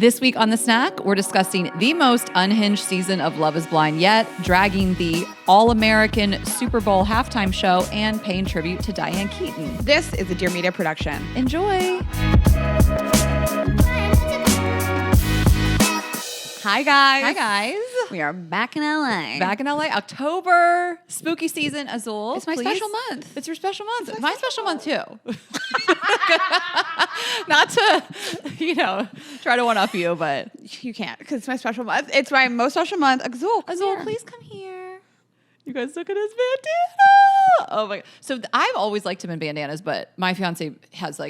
This week on The Snack, we're discussing the most unhinged season of Love is Blind yet, dragging the All-American Super Bowl halftime show, and paying tribute to Diane Keaton. This is a Dear Media production. Enjoy. Hi, guys. Hi, guys. We are back in LA. Back in LA, October, spooky season, Azul. It's my please. special month. It's your special month. It's my special month, too. Not to, try to one-up you, but. You can't, because it's my special month. It's my most special month. Azul, please come here. You guys look at his bandana. Oh my God. So I've always liked him in bandanas, but my fiance has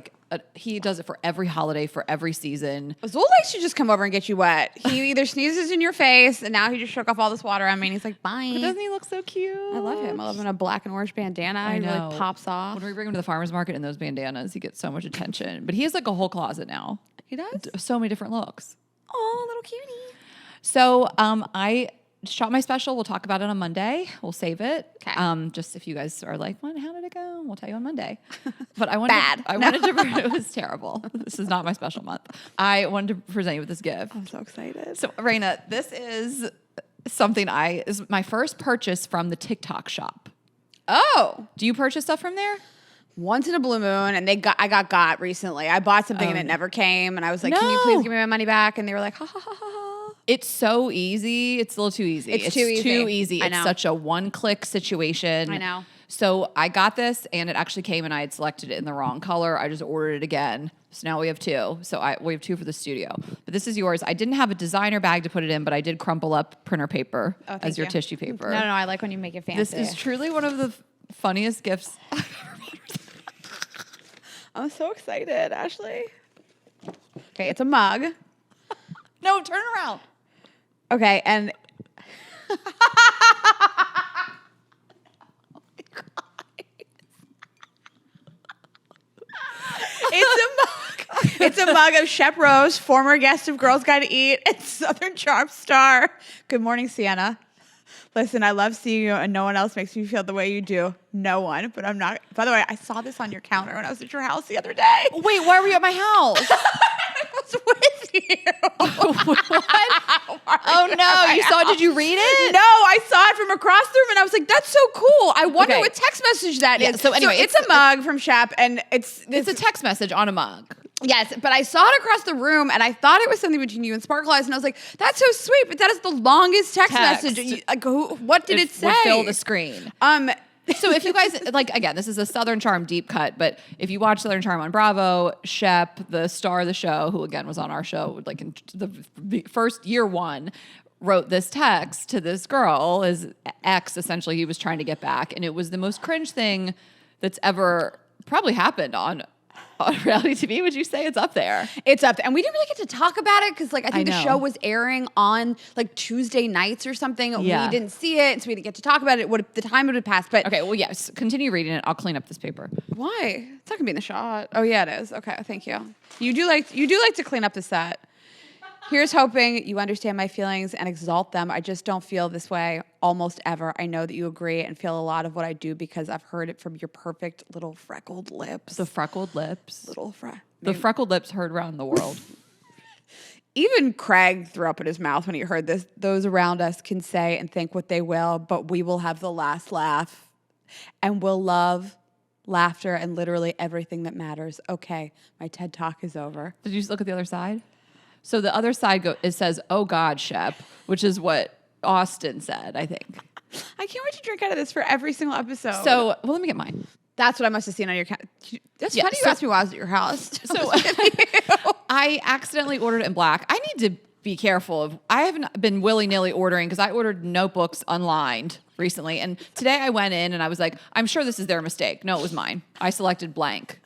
he does it for every holiday, for every season. Azul likes to just come over and get you wet. He either sneezes in your face, and now he just shook off all this water on me, and he's like, bye. But doesn't he look so cute? I love him. I love him in a black and orange bandana. I know. He really pops off. When we bring him to the farmer's market in those bandanas, he gets so much attention. But he has like a whole closet now. He does? So many different looks. Oh, little cutie. So I shot my special. We'll talk about it on Monday. We'll save it. Okay. Just if you guys are like, what? How did it go? We'll tell you on Monday. But I Bad. wanted to. It was terrible. This is not my special month. I wanted to present you with this gift. I'm so excited. So, Raina, this is something is my first purchase from the TikTok shop. Oh. Do you purchase stuff from there? Once in a blue moon, and I got recently. I bought something and it never came, and I was like, "Can you please give me my money back?" And they were like, "Ha ha ha ha ha." It's so easy. It's a little too easy. It's too easy. I It's know. such a one-click situation. I know. So I got this, and it actually came, and I had selected it in the wrong color. I just ordered it again. So now we have two. So we have two for the studio. But this is yours. I didn't have a designer bag to put it in, but I did crumple up printer paper as your tissue paper. No, I like when you make it fancy. This is truly one of the funniest gifts I've ever bought. I'm so excited, Ashley. Okay, it's a mug. No, turn it around. Okay, and It's a mug of Shep Rose, former guest of Girls Guide to Eat and Southern Charm star. Good morning, Sienna. Listen, I love seeing you, and no one else makes me feel the way you do. No one, but I'm not. By the way, I saw this on your counter when I was at your house the other day. Wait, why were you at my house? I was with you. What? Oh no, you saw it? Did you read it? No, I saw it from across the room, and I was like, "That's so cool." I wonder Okay. what text message that is. So anyway, it's a mug from Shep, and it's a text message on a mug. Yes, but I saw it across the room, and I thought it was something between you and Sparkle Eyes, and I was like, "That's so sweet," but that is the longest text message. Like, what did it say? Would fill the screen. So if you guys, again, this is a Southern Charm deep cut, but if you watch Southern Charm on Bravo, Shep, the star of the show, who again was on our show, like in the first year one, wrote this text to this girl, his ex, essentially, he was trying to get back, and it was the most cringe thing that's ever probably happened on reality TV. Would you say it's up there? It's up there. And we didn't really get to talk about it because I think the know. show was airing on Tuesday nights or something. Yeah. We didn't see it, and so we didn't get to talk about it. The time would have passed. But Okay, well, yes. Continue reading it. I'll clean up this paper. why? It's not gonna be in the shot. Oh yeah, it is. Okay, thank you. You do like to clean up the set. Here's hoping you understand my feelings and exalt them. I just don't feel this way almost ever. I know that you agree and feel a lot of what I do because I've heard it from your perfect little freckled lips. The freckled lips. The freckled lips heard around the world. Even Craig threw up in his mouth when he heard this. Those around us can say and think what they will, but we will have the last laugh. And we'll love laughter and literally everything that matters. Okay, my TED Talk is over. Did you just look at the other side? So the other side, it says, "Oh God, Shep," which is what Austin said, I think. I can't wait to drink out of this for every single episode. So, well, let me get mine. That's what I must have seen on your That's Yeah, funny you asked me why I was at your house. So I accidentally ordered it in black. I need to be careful. I haven't been willy-nilly ordering because I ordered notebooks unlined recently. And today I went in and I was like, I'm sure this is their mistake. No, it was mine. I selected blank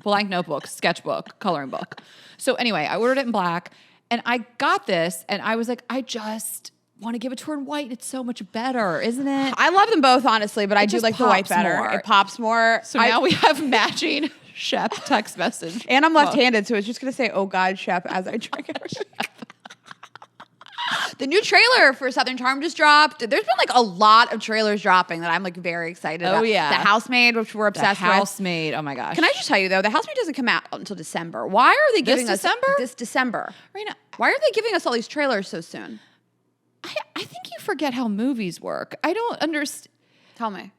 notebook, sketchbook, coloring book. So anyway, I ordered it in black and I got this and I was like, I just want to give it to her in white. It's so much better, isn't it? I love them both, honestly, but I do just like the white pops better. more. It pops more. So now we have matching Shep text message. And I'm left-handed, so it's just going to say, "Oh God, Shep," as I drink it. The new trailer for Southern Charm just dropped. There's been a lot of trailers dropping that I'm very excited about. Oh, yeah. The Housemaid, which we're obsessed with. Housemaid. Oh my gosh. Can I just tell you though, The Housemaid doesn't come out until December. Why are they giving us December? this December? Raina, Why are they giving us all these trailers so soon? I think you forget how movies work. I don't understand. Tell me.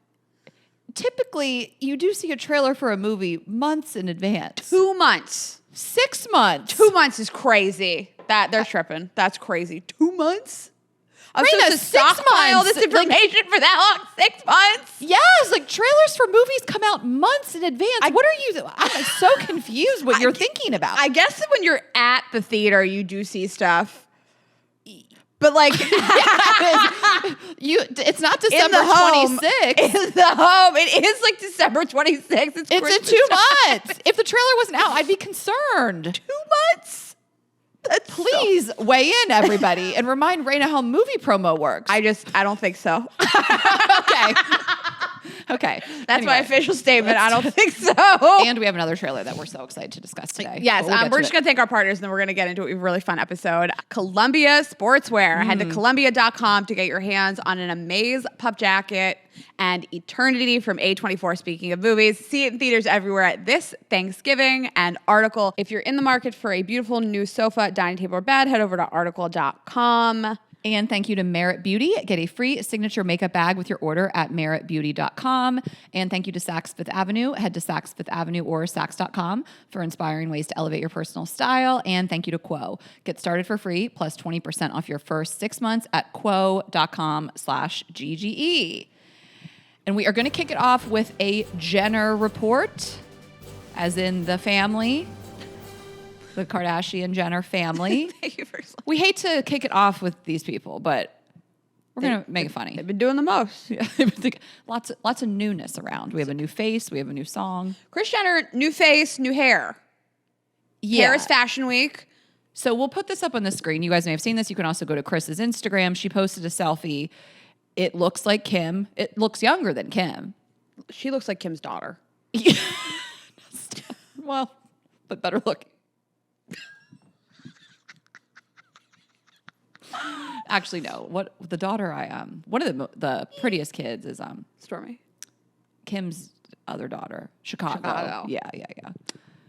Typically, you do see a trailer for a movie months in advance. 2 months. 6 months. 2 months is crazy. They're tripping. That's crazy. 2 months? I'm Raina, supposed to 6 stockpile months. this information for that long? 6 months? Yes, like trailers for movies come out months in advance. What are you? I'm so confused what you're thinking about. I guess that when you're at the theater, you do see stuff. But like, it's not December 26th. In the home, it is like December 26th. It's in Christmas 2 time. months. If the trailer wasn't out, I'd be concerned. 2 months? That's Please weigh in, everybody, and remind Raina how movie promo works. I don't think so. Okay. Okay. That's my official statement. I don't think so. And we have another trailer that we're so excited to discuss today. Yes, But we're just going to thank our partners, and then we're going to get into a really fun episode. Columbia Sportswear. Head to Columbia.com to get your hands on an Amaze pup jacket and Eternity from A24. Speaking of movies, see it in theaters everywhere this Thanksgiving. And Article. If you're in the market for a beautiful new sofa, dining table, or bed, head over to Article.com. And thank you to Merit Beauty. Get a free signature makeup bag with your order at meritbeauty.com. And thank you to Saks Fifth Avenue. Head to Saks Fifth Avenue or Saks.com for inspiring ways to elevate your personal style. And thank you to Quo. Get started for free plus 20% off your first 6 months at quo.com/GGE. And we are going to kick it off with a Jenner report, as in the family. The Kardashian Jenner family. Thank you for explaining. We hate to kick it off with these people, but we're going to make it funny. They've been doing the most. Yeah. lots of newness around. We have a new face. We have a new song. Kris Jenner, new face, new hair. Yeah. Paris Fashion Week. So we'll put this up on the screen. You guys may have seen this. You can also go to Chris's Instagram. She posted a selfie. It looks like Kim. It looks younger than Kim. She looks like Kim's daughter. Well, but better looking. Actually, no. What the daughter one of the prettiest kids is Stormy. Kim's other daughter, Chicago. Yeah.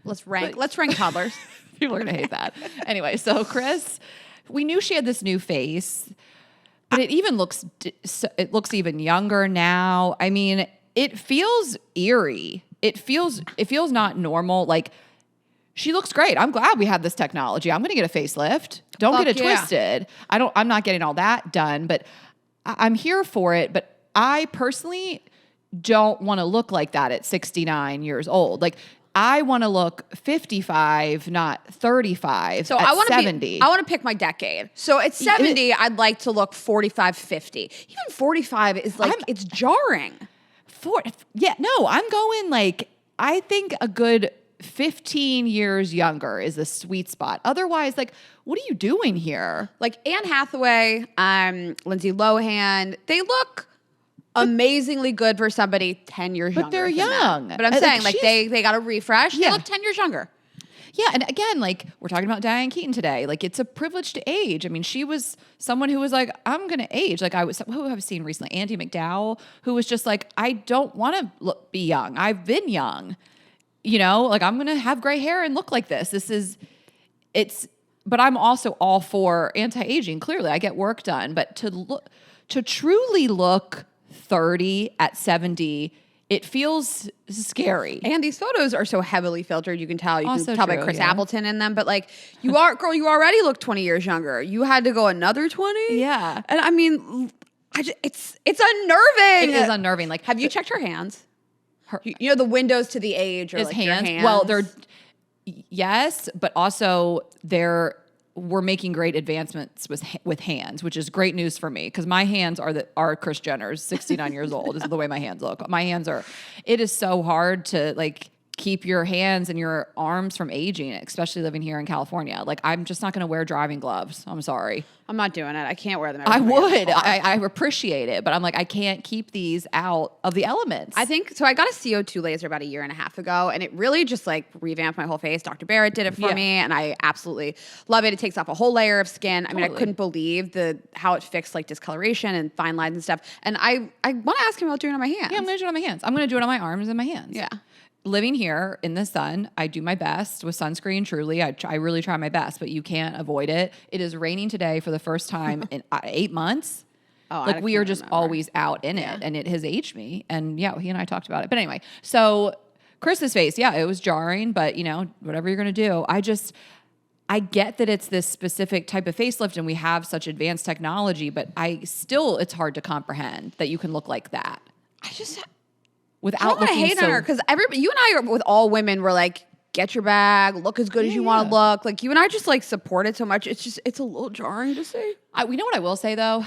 Let's rank toddlers. People are gonna hate that. Anyway, so Kris, we knew she had this new face, but it looks even younger now. I mean, it feels eerie. It feels not normal. Like, she looks great. I'm glad we have this technology. I'm going to get a facelift. Don't get it twisted. I'm not getting all that done, but I'm here for it. But I personally don't want to look like that at 69 years old. Like, I want to look 55, not 35. So I want 70. I want to pick my decade. So at 70, I'd like to look 45, 50. Even 45 is like, it's jarring. I'm going like, I think a good 15 years younger is a sweet spot. Otherwise, like, what are you doing here? Like Anne Hathaway, Lindsay Lohan, they look amazingly good for somebody 10 years younger. But they're young. But I'm saying, like, they got a refresh. Yeah. They look 10 years younger. Yeah, and again, like, we're talking about Diane Keaton today. Like, it's a privilege to age. I mean, she was someone who was like, I'm going to age. Like, who have I seen recently? Andie MacDowell, who was just like, I don't want to be young. I've been young. You know, like, I'm going to have gray hair and look like this. But I'm also all for anti-aging. Clearly, I get work done. But to truly look 30 at 70, it feels scary. And these photos are so heavily filtered. You can tell. You also can tell by Chris Appleton in them. But like, you already look 20 years younger. You had to go another 20? Yeah. And I mean, it's unnerving. It is unnerving. Like, have you checked her hands? You know, the windows to the age, or like hands. Your hands. Well, yes, but also we're making great advancements with hands, which is great news for me, because my hands are Kris Jenner's. 69 years old is the way my hands look. My hands are. It is so hard to like keep your hands and your arms from aging, especially living here in California. Like, I'm just not going to wear driving gloves. I'm sorry. I'm not doing it. I can't wear them. I would. I appreciate it, but I'm like, I can't keep these out of the elements. I think so. I got a CO2 laser about 1.5 years ago, and it really just like revamped my whole face. Dr. Barrett did it for me, and I absolutely love it. It takes off a whole layer of skin. I mean, I couldn't believe how it fixed like discoloration and fine lines and stuff. And I want to ask him about doing it on my hands. Yeah, I'm going to do it on my hands. I'm going to do it on my arms and my hands. Yeah. living here in the sun, I do my best with sunscreen. Truly, I really try my best, but you can't avoid it. It is raining today for the first time in 8 months. Oh, Like we are just always out in it, and it has aged me. And yeah, he and I talked about it. But anyway, so Kris's face, yeah, it was jarring, but you know, whatever you're gonna do, I get that it's this specific type of facelift and we have such advanced technology, but it's hard to comprehend that you can look like that. I just without looking hate on her because you and I are with all women. We're like, get your bag, look as good as you want to look. Like you and I just like support it so much. It's a little jarring to see. We know what I will say though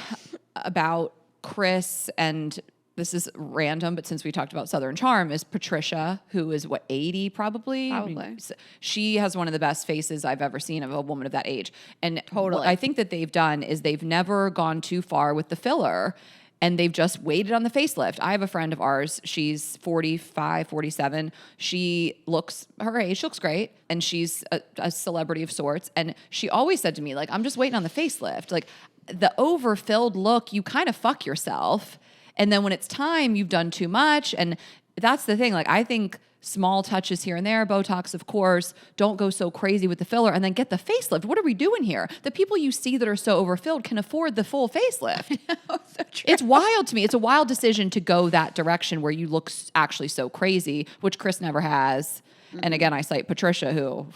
about Kris, and this is random, but since we talked about Southern Charm, is Patricia, who is 80 probably. Probably. She has one of the best faces I've ever seen of a woman of that age. And totally. what I think that they've done is they've never gone too far with the filler. And they've just waited on the facelift. I have a friend of ours. She's 45, 47. She looks her age. She looks great. And she's a celebrity of sorts. And she always said to me, like, I'm just waiting on the facelift. Like, the overfilled look, you kind of fuck yourself. And then when it's time, you've done too much. And that's the thing. Like, I think small touches here and there, Botox, of course, don't go so crazy with the filler, and then get the facelift. What are we doing here? The people you see that are so overfilled can afford the full facelift. So true. It's wild to me. It's a wild decision to go that direction where you look actually so crazy, which Kris never has. Mm-hmm. And again, I cite Patricia, who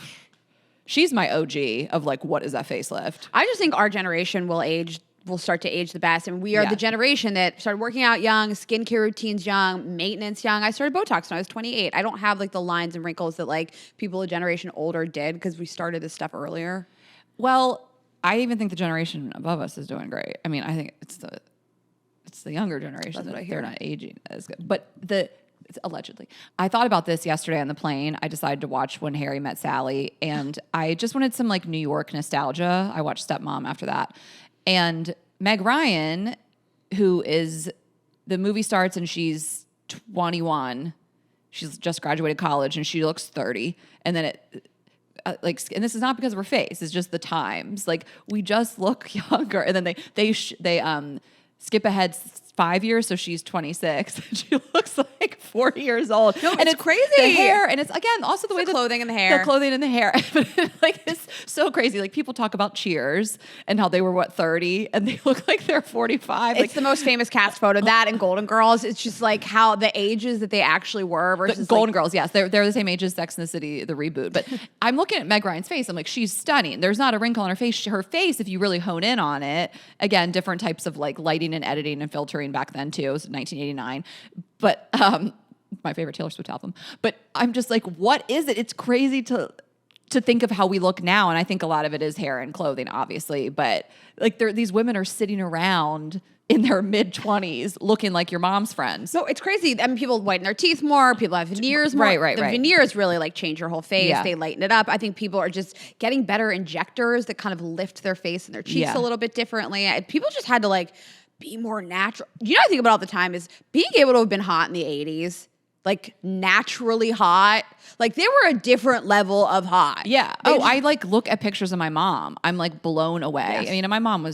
she's my OG of like, what is that facelift? I just think our generation will start to age the best. And we are the generation that started working out young, skincare routines young, maintenance young. I started Botox when I was 28. I don't have like the lines and wrinkles that like people a generation older did because we started this stuff earlier. Well, I even think the generation above us is doing great. I mean, I think it's the younger generation that they're not aging as good. But allegedly. I thought about this yesterday on the plane. I decided to watch When Harry Met Sally, and I just wanted some like New York nostalgia. I watched Stepmom after that. And Meg Ryan, who is, the movie starts and she's 21. She's just graduated college and she looks 30. And then and this is not because of her face. It's just the times. Like, we just look younger. And then they skip ahead 5 years, so she's 26. She looks like 40 years old. No, and it's crazy. The hair, and it's again also the way the clothing and the hair. The clothing and the hair. Like, it's so crazy. Like, people talk about Cheers and how they were 30 and they look like they're 45. It's the most famous cast photo. That and Golden Girls. It's just like how the ages that they actually were versus Golden Girls. Yes, they're the same age as Sex and the City, the reboot. But I'm looking at Meg Ryan's face. I'm like, she's stunning. There's not a wrinkle on her face. Her face, if you really hone in on it, again, different types of like lighting and editing and filtering back then too. It was 1989. But my favorite Taylor Swift album. But I'm just like, what is it? It's crazy to think of how we look now. And I think a lot of it is hair and clothing, obviously. But like, these women are sitting around in their mid-20s looking like your mom's friends. So it's crazy. I mean, people whiten their teeth more. People have veneers more. Right. The veneers really like change your whole face. Yeah. They lighten it up. I think people are just getting better injectors that kind of lift their face and their cheeks a little bit differently. People just had to like be more natural. You know, I think about all the time is being able to have been hot in the 80s. Like naturally hot. Like they were a different level of hot. Yeah. I like look at pictures of my mom. I'm like blown away. Yes. I mean, my mom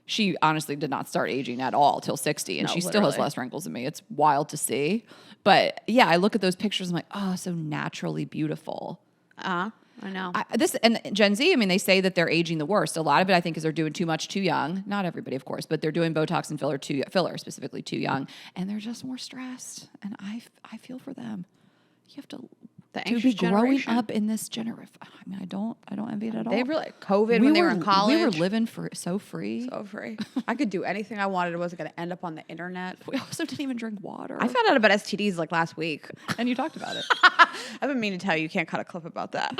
she honestly did not start aging at all till 60, and she still has less wrinkles than me. It's wild to see. But yeah, I look at those pictures, I'm like, oh, so naturally beautiful. I know. And Gen Z, I mean, they say that they're aging the worst. A lot of it, I think, is they're doing too much too young. Not everybody, of course, but they're doing Botox and filler specifically too young, and they're just more stressed. And I feel for them. You have to be growing up in this generation. I mean, I don't envy it at all. They really COVID when they were in college. We were living so free. So free. I could do anything I wanted. It wasn't going to end up on the internet. We also didn't even drink water. I found out about STDs like last week. And you talked about it. I've been meaning to tell you. You can't cut a clip about that.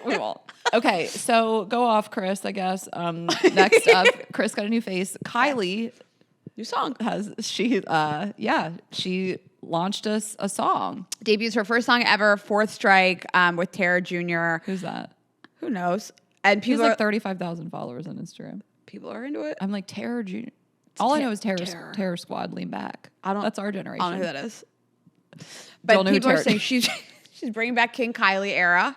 We won't. Okay, so go off, Kris, I guess. Next up, Kris got a new face. Kylie. New song. She launched us a song. Debuts her first song ever, Fourth Strike, with Tara Jr. Who's that? Who knows? And She's like 35,000 followers on Instagram. People are into it. I'm like, Tara Jr. All I know is Terror Squad, Lean Back. That's our generation. I don't know who that is. But people are saying she's bringing back King Kylie era.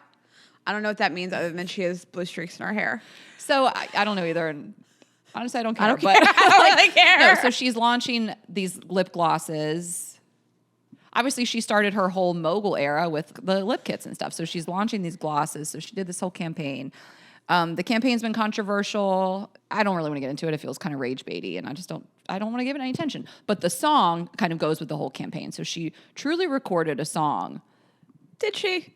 I don't know what that means other than she has blue streaks in her hair. So I don't know either. And honestly, I don't care. I don't really care. No, so she's launching these lip glosses. obviously she started her whole mogul era with the lip kits and stuff. So she's launching these glosses. So she did this whole campaign. The campaign's been controversial. I don't really want to get into it. It feels kind of rage baity, and I don't want to give it any attention. But the song kind of goes with the whole campaign. So she truly recorded a song. Did she?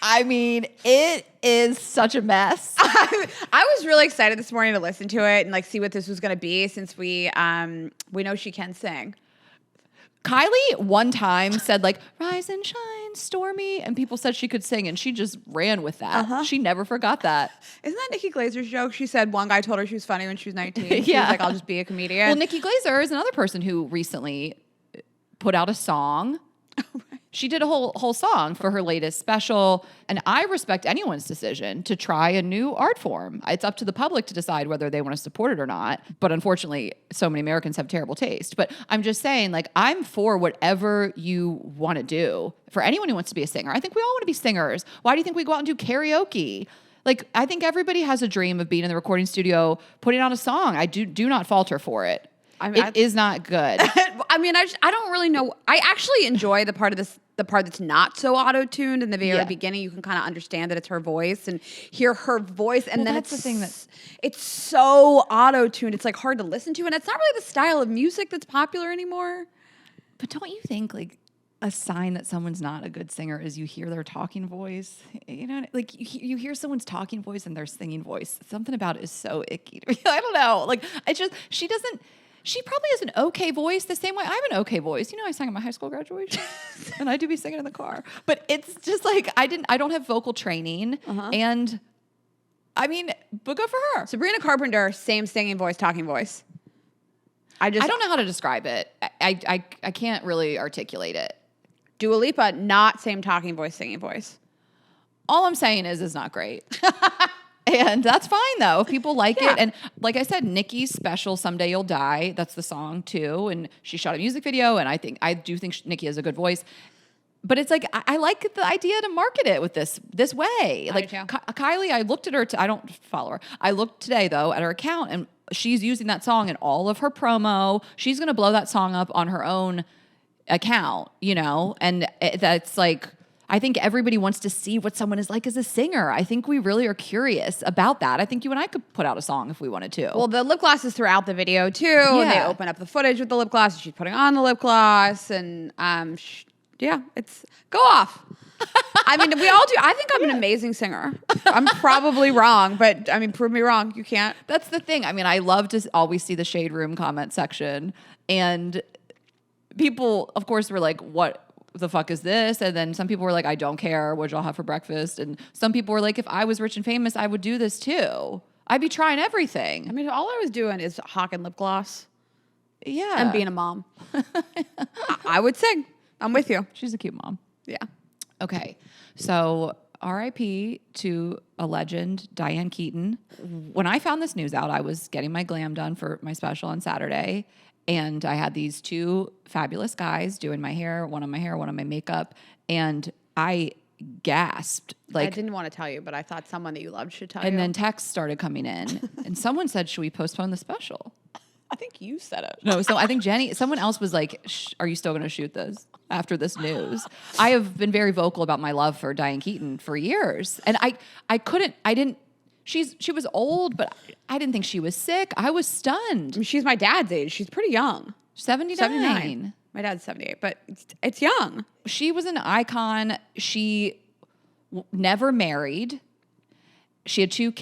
I mean, it is such a mess. I was really excited this morning to listen to it and like see what this was going to be, since we know she can sing. Kylie one time said like, rise and shine, stormy, and people said she could sing, and she just ran with that. She never forgot that. Isn't that Nikki Glazer's joke? She said one guy told her she was funny when she was 19. Yeah. She was like, I'll just be a comedian. Well, Nikki Glazer is another person who recently put out a song. She did a whole song for her latest special, and I respect anyone's decision to try a new art form. It's up to the public to decide whether they want to support it or not. But unfortunately, so many Americans have terrible taste. But I'm just saying, like, I'm for whatever you want to do. For anyone who wants to be a singer, I think we all want to be singers. Why do you think we go out and do karaoke? Like, I think everybody has a dream of being in the recording studio, putting out a song. I do not falter for it. It is not good. I mean, I don't really know. I actually enjoy the part that's not so auto-tuned in the very beginning. You can kind of understand that it's her voice and hear her voice. And then that's the thing it's so auto-tuned. It's like hard to listen to. And it's not really the style of music that's popular anymore. But don't you think like a sign that someone's not a good singer is you hear their talking voice? You know, like you hear someone's talking voice and their singing voice. Something about it is so icky. I don't know. Like she probably has an okay voice the same way I have an okay voice. You know, I sang at my high school graduation and I do be singing in the car. But it's just like I don't have vocal training. And I mean, but good for her. Sabrina Carpenter, same singing voice, talking voice. I don't know how to describe it. I can't really articulate it. Dua Lipa, not same talking voice, singing voice. All I'm saying is it's not great. And that's fine, though. If people like it. And like I said, Nicki's special, Someday You'll Die, that's the song, too. And she shot a music video, and I do think Nicki has a good voice. But it's like, I like the idea to market it with this way. Like, Kylie, I looked at her, I don't follow her. I looked today, though, at her account, and she's using that song in all of her promo. She's going to blow that song up on her own account, you know? And that's like... I think everybody wants to see what someone is like as a singer. I think we really are curious about that. I think you and I could put out a song if we wanted to. Well, the lip gloss is throughout the video too. Yeah. And they open up the footage with the lip gloss. She's putting on the lip gloss, and it's go off. I mean, we all do. I think I'm an amazing singer. I'm probably wrong, but I mean, prove me wrong. You can't. That's the thing. I mean, I love to always see the Shade Room comment section, and people, of course, were like, "What the fuck is this?" And then some people were like, I don't care what y'all have for breakfast. And some people were like, if I was rich and famous, I would do this too. I'd be trying everything. I mean, all I was doing is hawking lip gloss. Yeah. And being a mom. I would sing. I'm with you. She's a cute mom. Yeah. Okay. So RIP to a legend, Diane Keaton. When I found this news out, I was getting my glam done for my special on Saturday. And I had these two fabulous guys doing my hair, one on my makeup, and I gasped. Like, I didn't want to tell you, but I thought someone that you loved should tell you. And then texts started coming in, and someone said, should we postpone the special? I think you said it. No, so I think someone else was like, are you still going to shoot this after this news? I have been very vocal about my love for Diane Keaton for years, and she was old, but I didn't think she was sick. I was stunned. I mean, she's my dad's age. She's pretty young. 79. My dad's 78, but it's young. She was an icon. She never married. She had two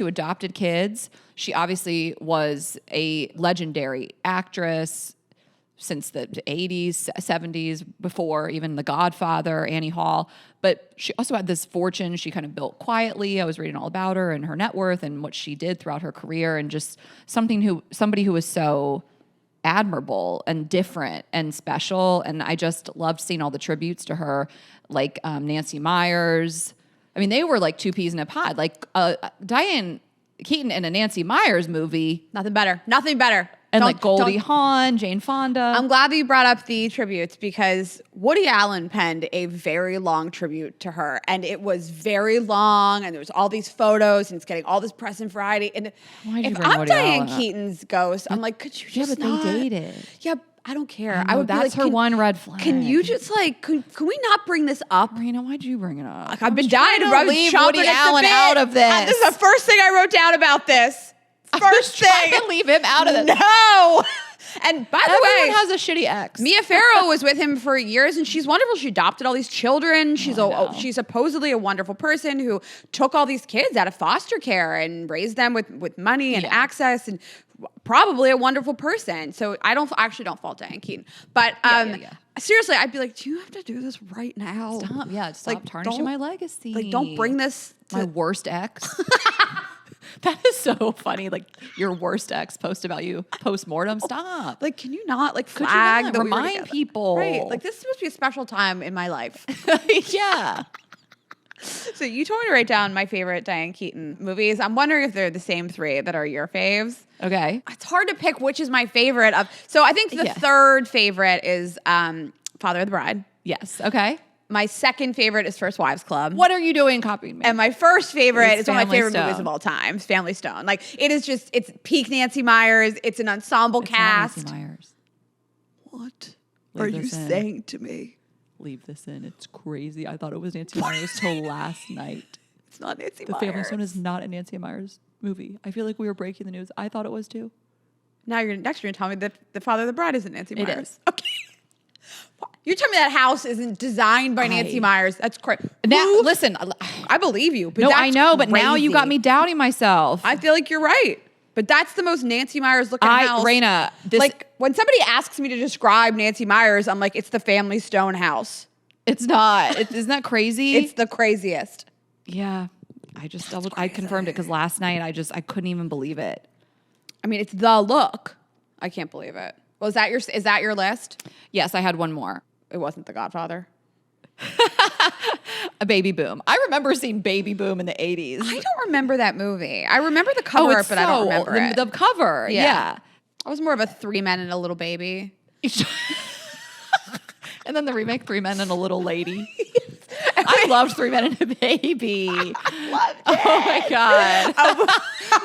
adopted kids. She obviously was a legendary actress since the 80s, 70s, before even The Godfather, Annie Hall. But she also had this fortune she kind of built quietly. I was reading all about her and her net worth and what she did throughout her career, and just somebody who was so admirable and different and special. And I just loved seeing all the tributes to her, like Nancy Meyers. I mean, they were like two peas in a pod. Like Diane Keaton in a Nancy Meyers movie. Nothing better. Nothing better. And like Goldie Hawn, Jane Fonda. I'm glad that you brought up the tributes, because Woody Allen penned a very long tribute to her. And it was very long, and there was all these photos, and it's getting all this press and variety. And if I'm Diane Keaton's ghost, I'm like, could you just not? They dated. Yeah, I don't care. I I know, would be that's like, her one red flag. Can you just like, can we not bring this up? Marina, why'd you bring it up? Like, I've been dying to leave chomping Woody at the Allen bit. out of this. This is the first thing I wrote down about this. First trying thing. to leave him out of this. No. And by the Everyone way, has a shitty ex. Mia Farrow was with him for years, and she's wonderful. She adopted all these children. She's know. supposedly a wonderful person who took all these kids out of foster care and raised them with money and access, and probably a wonderful person. So I actually don't fault Diane Keaton, but seriously, I'd be like, do you have to do this right now? Stop tarnishing my legacy. Like, don't bring this to my worst ex. That is so funny. Like, your worst ex post about you post-mortem. Stop. Like, can you not flag that remind people? Right. Like, this is supposed to be a special time in my life. Yeah. So you told me to write down my favorite Diane Keaton movies. I'm wondering if they're the same three that are your faves. Okay. It's hard to pick which is my favorite of. So I think the third favorite is Father of the Bride. Yes. Okay. My second favorite is First Wives Club. What are you doing copying me? And my first favorite is one of my Family favorite Stone. movies of all time, Family Stone. Like, it's peak Nancy Myers. It's an ensemble cast. Nancy Myers. What Leave are you this in. saying to me? Leave this in. It's crazy. I thought it was Nancy Myers till last night. It's not Nancy The Myers. Family Stone is not a Nancy Myers movie. I feel like we were breaking the news. I thought it was too. Now you're going to tell me that the Father of the Bride isn't Nancy Myers. It is. Okay. You're telling me that house isn't designed by Nancy Myers. That's crazy. Now, listen. I believe you. But No, that's I know, but now you got crazy. me doubting myself. I feel like you're right. But that's the most Nancy Myers looking house. Raina, like, when somebody asks me to describe Nancy Myers, I'm like, it's the Family Stone house. It's not. Isn't that crazy? It's the craziest. Yeah. I confirmed it because last night I couldn't even believe it. I mean, it's the look. I can't believe it. Well, is that your list? Yes, I had one more. It wasn't The Godfather. A Baby Boom. I remember seeing Baby Boom in the 80s. I don't remember that movie. I remember the cover art, but I don't remember it. The cover, yeah. I was more of a 3 Men and a Little Baby. And then the remake, 3 Men and a Little Lady. I loved 3 Men and a Baby. I loved it. Oh my God.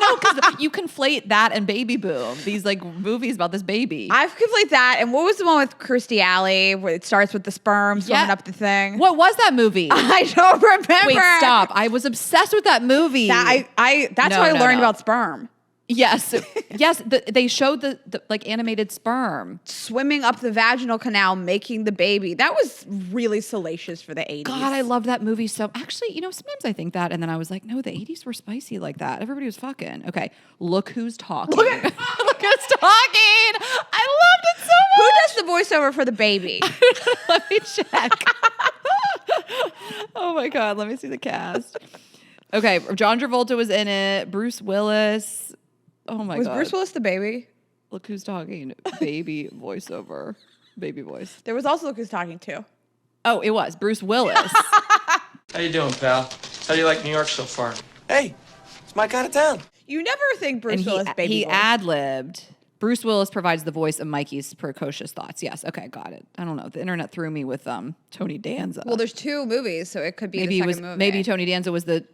No, because you conflate that and Baby Boom. These like movies about this baby. I've conflated that. And what was the one with Kirstie Alley where it starts with the sperm swimming up the thing? What was that movie? I don't remember. Wait, stop. I was obsessed with that movie. That's how I learned about sperm. Yes. Yes. They showed the like animated sperm Swimming up the vaginal canal, making the baby. That was really salacious for the 80s. God, I loved that movie so. Actually, sometimes I think that, and then I was like, no, the 80s were spicy like that. Everybody was fucking. Okay, look who's talking. Look who's talking. I loved it so much. Who does the voiceover for the baby? Let me check. Oh my God, let me see the cast. Okay, John Travolta was in it. Bruce Willis. Oh my God. Was Bruce Willis the baby? Look who's talking. Baby voiceover. Baby voice. There was also Look Who's Talking too. Oh, it was Bruce Willis. How you doing, pal? How do you like New York so far? Hey, it's my kind of town. You never think Bruce And Willis baby he voice. ad-libbed. Bruce Willis provides the voice of Mikey's precocious thoughts. Yes, okay, got it. I don't know. The internet threw me with Tony Danza. Well, there's 2 movies, so it could be maybe the second movie. Maybe Tony Danza was the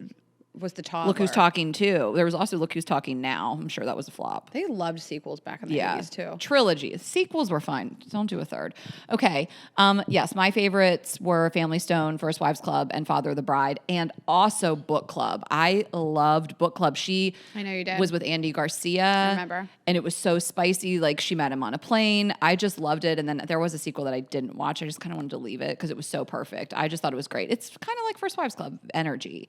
was the toddler. Look Who's Talking too. There was also Look Who's Talking Now. I'm sure that was a flop. They loved sequels back in the 80s too. Trilogies. Sequels were fine. Don't do a third. Okay. Yes, my favorites were Family Stone, First Wives Club, and Father of the Bride, and also Book Club. I loved Book Club. I know you did. Was with Andy Garcia. I remember. And it was so spicy. Like, she met him on a plane. I just loved it. And then there was a sequel that I didn't watch. I just kind of wanted to leave it because it was so perfect. I just thought it was great. It's kind of like First Wives Club energy.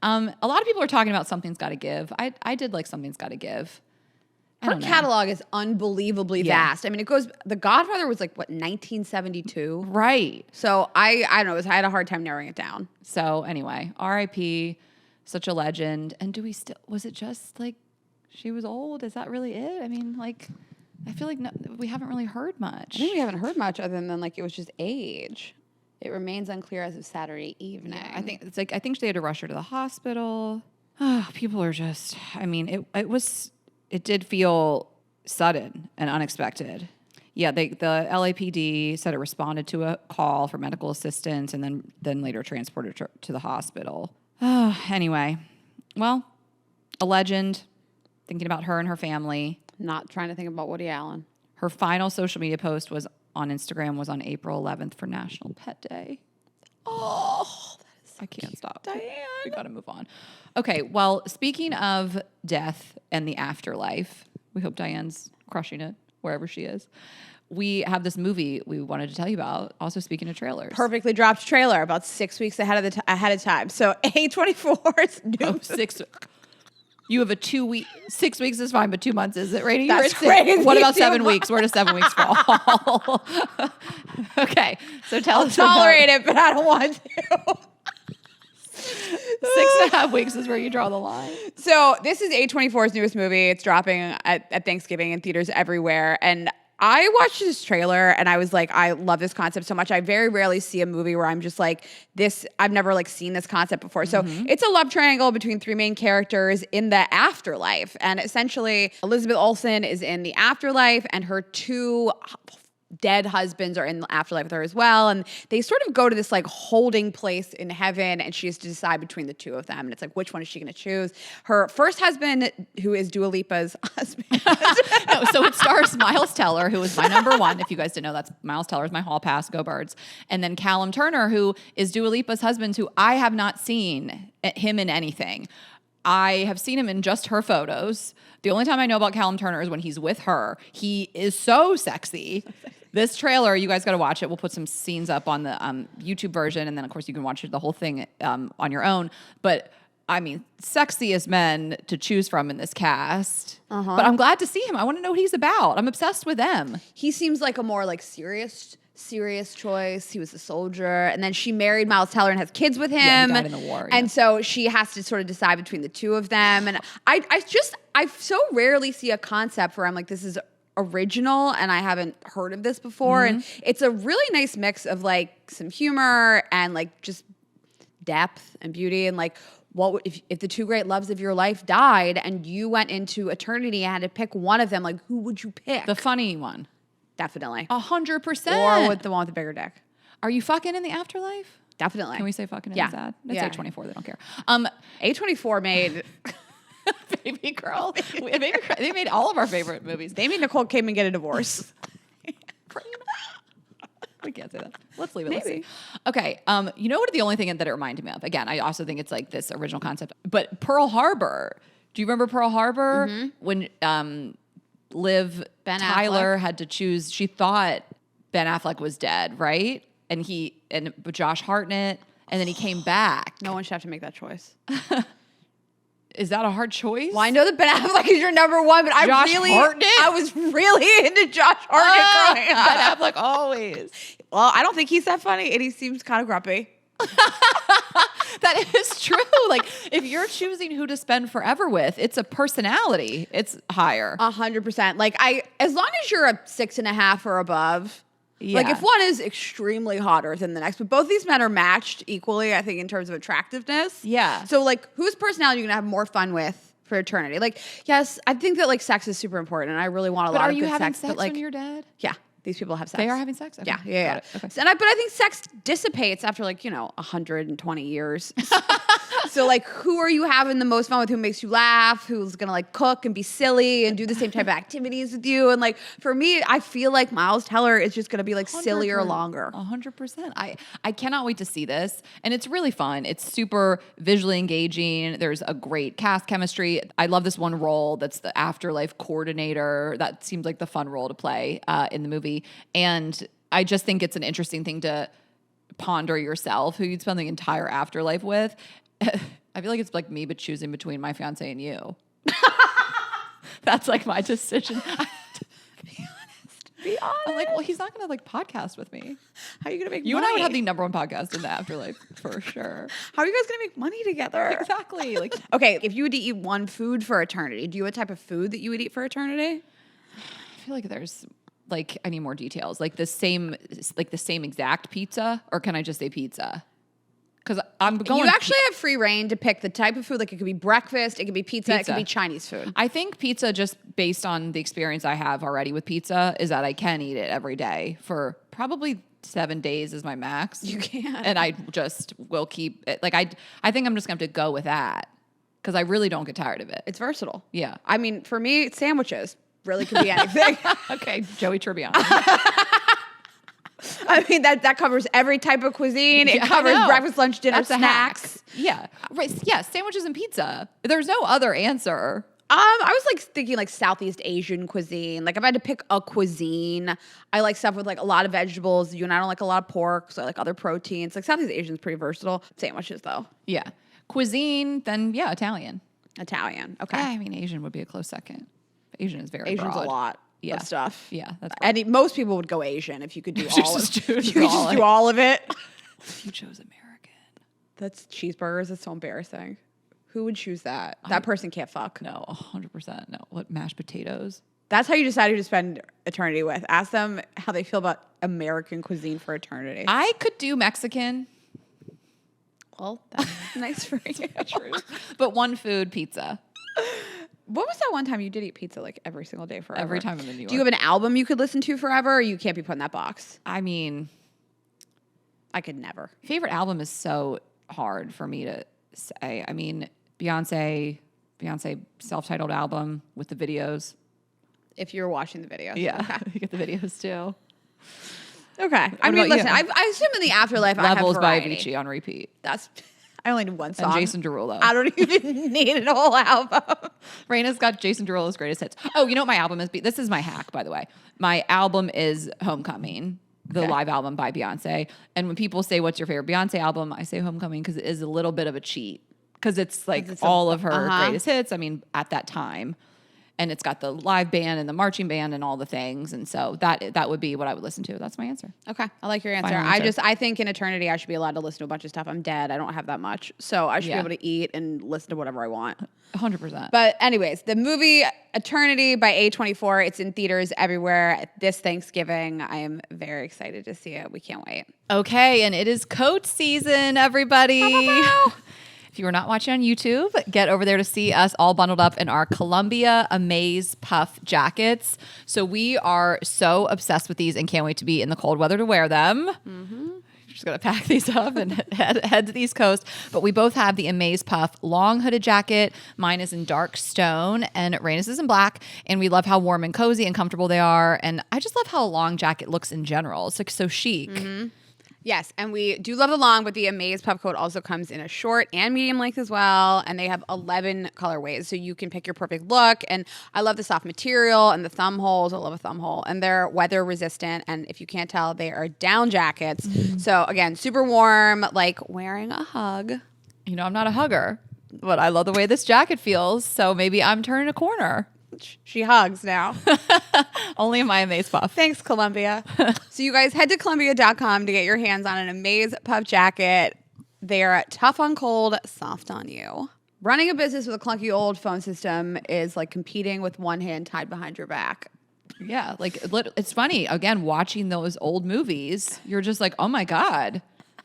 A lot of people are talking about Something's Gotta Give. I did like Something's Gotta Give. Her catalog is unbelievably vast. I mean, it goes. The Godfather was like what 1972, right? So I don't know. I had a hard time narrowing it down. So anyway, R.I.P. Such a legend. And do we still? Was it just like she was old? Is that really it? I mean, like, I feel like we haven't really heard much. I think we haven't heard much other than like it was just age. It remains unclear as of Saturday evening. Yeah, I think they had to rush her to the hospital. People are just. I mean, it did feel sudden and unexpected. Yeah, the LAPD said it responded to a call for medical assistance and then later transported her to the hospital. Anyway, well, a legend. Thinking about her and her family. Not trying to think about Woody Allen. Her final social media post was on Instagram was on April 11th for National Pet Day. Oh, I can't stop. Diane. We got to move on. Okay, well, speaking of death and the afterlife, we hope Diane's crushing it wherever she is. We have this movie we wanted to tell you about. Also, speaking of trailers, Perfectly dropped trailer about 6 weeks ahead of time. So A24's new. Oh, 6. You have a 2 week, 6 weeks is fine, but 2 months is it? Rating? That's You're at 6. crazy. What about 7 weeks? Where does 7 weeks fall? Okay, so tell I'll us. tolerate it, but I don't want to. 6.5 weeks is where you draw the line. So this is A24's newest movie. It's dropping at Thanksgiving in theaters everywhere. And I watched this trailer and I was like, I love this concept so much. I very rarely see a movie where I'm just like, I've never like seen this concept before. So it's a love triangle between 3 main characters in the afterlife. And essentially Elizabeth Olsen is in the afterlife and her 2 dead husbands are in the afterlife with her as well. And they sort of go to this like holding place in heaven and she has to decide between the 2 of them. And it's like, which one is she going to choose? Her first husband, who is Dua Lipa's husband. No, so it stars Miles Teller, who is my number 1. If you guys didn't know, that's Miles Teller is my hall pass. Go Birds. And then Callum Turner, who is Dua Lipa's husband, who I have not seen him in anything. I have seen him in just her photos. The only time I know about Callum Turner is when he's with her. He is so sexy. This trailer, you guys got to watch it. We'll put some scenes up on the YouTube version, and then, of course, you can watch the whole thing on your own. But, I mean, sexiest men to choose from in this cast. But I'm glad to see him. I want to know what he's about. I'm obsessed with them. He seems like a more like serious choice. He was a soldier, and then she married Miles Teller and has kids with him. Yeah, he died in the war. And so she has to sort of decide between the 2 of them. And I so rarely see a concept where I'm like, this is original and I haven't heard of this before. And it's a really nice mix of like some humor and like just depth and beauty and like what if the 2 great loves of your life died and you went into eternity and had to pick one of them, like who would you pick? The funny one. Definitely. 100%. Or with the one with the bigger dick. Are you fucking in the afterlife? Definitely. Can we say fucking in Yeah. sad? That's Yeah. A24. They don't care. A24 made Baby Girl. They made all of our favorite movies. they made Nicole Kidman get a divorce. We can't say that. Let's leave it. Let's Maybe. see. Okay. You know what? The only thing that it reminded me of. Again, I also think it's like this original concept. But Pearl Harbor. Do you remember Pearl Harbor when Liv Ben Tyler Affleck. had to choose? She thought Ben Affleck was dead, right? And Josh Hartnett, and then he came back. No one should have to make that choice. Is that a hard choice? Well, I know that Ben Affleck is your number 1, but Josh Hartnett? I was really into Josh Hartnett growing up. Ben Affleck always. Well, I don't think he's that funny, and he seems kind of grumpy. That is true. Like, if you're choosing who to spend forever with, it's a personality. It's higher. 100%. Like as long as you're a 6.5 or above. Yeah. Like if one is extremely hotter than the next, but both these men are matched equally, I think, in terms of attractiveness. Yeah. So like, whose personality are you gonna have more fun with for eternity? Like, yes, I think that like sex is super important, and I really want a But lot are of you good having sex. sex But like, when you're dead? yeah, these people have sex. They are having sex? Okay. Yeah. Got it. Okay. So, but I think sex dissipates after 120 years. So like, who are you having the most fun with? Who makes you laugh? Who's gonna like cook and be silly and do the same type of activities with you? And like, for me, I feel like Miles Teller is just gonna be like sillier longer. 100%. I cannot wait to see this. And it's really fun. It's super visually engaging. There's a great cast chemistry. I love this one role that's the afterlife coordinator. That seems like the fun role to play in the movie. And I just think it's an interesting thing to ponder yourself, who you'd spend the entire afterlife with. I feel like it's like me, but choosing between my fiance and you. That's like my decision. Be honest. I'm like, well, he's not going to like podcast with me. How are you gonna make You money? and I would have the number 1 podcast in the afterlife for sure. How are you guys gonna make money together? Exactly. Like, Okay, if you would eat one food for eternity, do you have a type of food that you would eat for eternity? I feel like there's like I need more details. Like the same exact pizza, or can I just say pizza? Because I'm going. You actually have free reign to pick the type of food. Like it could be breakfast, it could be pizza, it could be Chinese food. I think pizza, just based on the experience I have already with pizza, is that I can eat it every day for probably 7 days is my max. You can. And I just will keep it. Like I think I'm just going to have to go with that because I really don't get tired of it. It's versatile. Yeah. I mean, for me, sandwiches. really could be anything. Okay, Joey Tribbiani. I mean, that covers every type of cuisine. It Yeah, I covers know. breakfast, lunch, dinner, That's a hack. snacks. Yeah. Right. Yeah. Sandwiches and pizza. There's no other answer. I was like thinking like Southeast Asian cuisine. Like if I had to pick a cuisine, I like stuff with like a lot of vegetables. You and I don't like a lot of pork, so I like other proteins. Like Southeast Asian is pretty versatile. Sandwiches though. Yeah. Cuisine, then yeah, Italian. Italian. Okay. Yeah, I mean, Asian would be a close second. Asian is very Asian's broad. a lot Yeah. of stuff. Yeah, that's broad. And most people would go Asian if you could do all of Just it. do You could all just it. do all of it. You chose American. That's cheeseburgers. That's so embarrassing. Who would choose that? That person can't fuck. No, 100%. No. What, mashed potatoes? That's how you decide who to spend eternity with. Ask them how they feel about American cuisine for eternity. I could do Mexican. Well, that's nice for you. True. But one food, pizza. What was that one time you did eat pizza like every single day forever? Every time I'm in New York. Do you have an album you could listen to forever, or you can't be put in that box? I mean, I could never. favorite album is so hard for me to say. I mean, Beyonce self-titled album with the videos. If you're watching the videos. Yeah, Okay. you get the videos too. Okay. I about mean, you? listen, I assume in the afterlife Levels I by have variety. Avicii on repeat. I only need one song. And Jason Derulo. I don't even need a whole album. Raina's got Jason Derulo's greatest hits. Oh, you know what my album is? This is my hack, by the way. My album is Homecoming, the Okay. live album by Beyonce. And when people say, what's your favorite Beyonce album? I say Homecoming because it is a little bit of a cheat. Because it's like it's all of her uh-huh. greatest hits. I mean, at that time. And it's got the live band and the marching band and all the things. And so that would be what I would listen to. That's my answer. Okay. I like your answer. Final answer. I think in eternity I should be allowed to listen to a bunch of stuff. I'm dead. I don't have that much. So I should Yeah. be able to eat and listen to whatever I want. 100%. But anyways, the movie Eternity by A24, it's in theaters everywhere this Thanksgiving. I am very excited to see it. We can't wait. Okay, and it is coat season, everybody. If you are not watching on YouTube, get over there to see us all bundled up in our Columbia Amaze Puff jackets. So we are so obsessed with these and can't wait to be in the cold weather to wear them. Just gonna pack these up and head to the East Coast. But we both have the Amaze Puff long hooded jacket. Mine is in dark stone and Raina's is in black. And we love how warm and cozy and comfortable they are. And I just love how a long jacket looks in general. It's like so chic. Yes, and we do love the long, but the Amaze Puff coat also comes in a short and medium length as well, and they have 11 colorways, so you can pick your perfect look. And I love the soft material and the thumb holes. I love a thumb hole, and they're weather resistant. And if you can't tell, they are down jackets. So again, super warm, like wearing a hug. You know, I'm not a hugger, but I love the way this jacket feels. So maybe I'm turning a corner. She hugs now. Only in my Amaze Puff. Thanks, Columbia. So you guys head to Columbia.com to get your hands on an Amaze Puff jacket. They're tough on cold, soft on you. Running a business with a clunky old phone system is like competing with one hand tied behind your back. Yeah, like it's funny. Again, watching those old movies, you're just like, oh my God,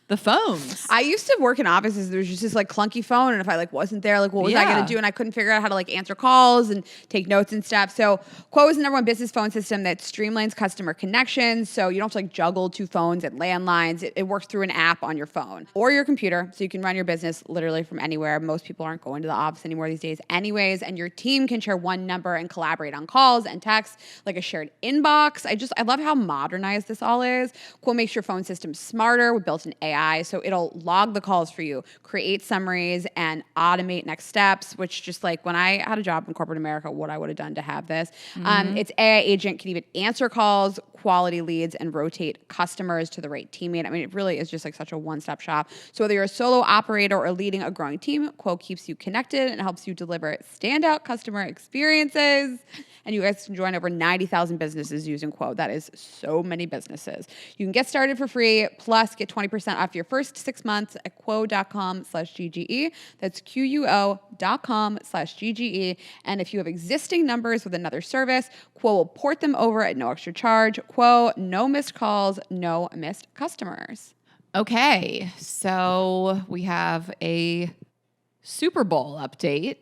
the phones. I used to work in offices. There was just this like clunky phone, and if I like wasn't there, like what was I Yeah. gonna do? And I couldn't figure out how to like answer calls and take notes and stuff. So Quo is the #1 business phone system that streamlines customer connections. So you don't have to like juggle two phones and landlines. It works through an app on your phone or your computer, so you can run your business literally from anywhere. Most people aren't going to the office anymore these days, anyways. And your team can share one number and collaborate on calls and texts, like a shared inbox. I love how modernized this all is. Quo makes your phone system smarter with built-in AI, so it'll log the calls for you, create summaries, and automate next steps, which just like when I had a job in corporate America, what I would have done to have this. Its AI agent can even answer calls, quality leads, and rotate customers to the right teammate. I mean, it really is just like such a one-stop shop. So whether you're a solo operator or leading a growing team, Quo keeps you connected and helps you deliver standout customer experiences. And you guys can join over 90,000 businesses using Quo. That is so many businesses. You can get started for free, plus get 20% off your first 6 months at quo.com/GGE. That's QUO.com/GGE. And if you have existing numbers with another service, Quo will port them over at no extra charge. Quo, no missed calls, no missed customers. Okay, so we have a Super Bowl update.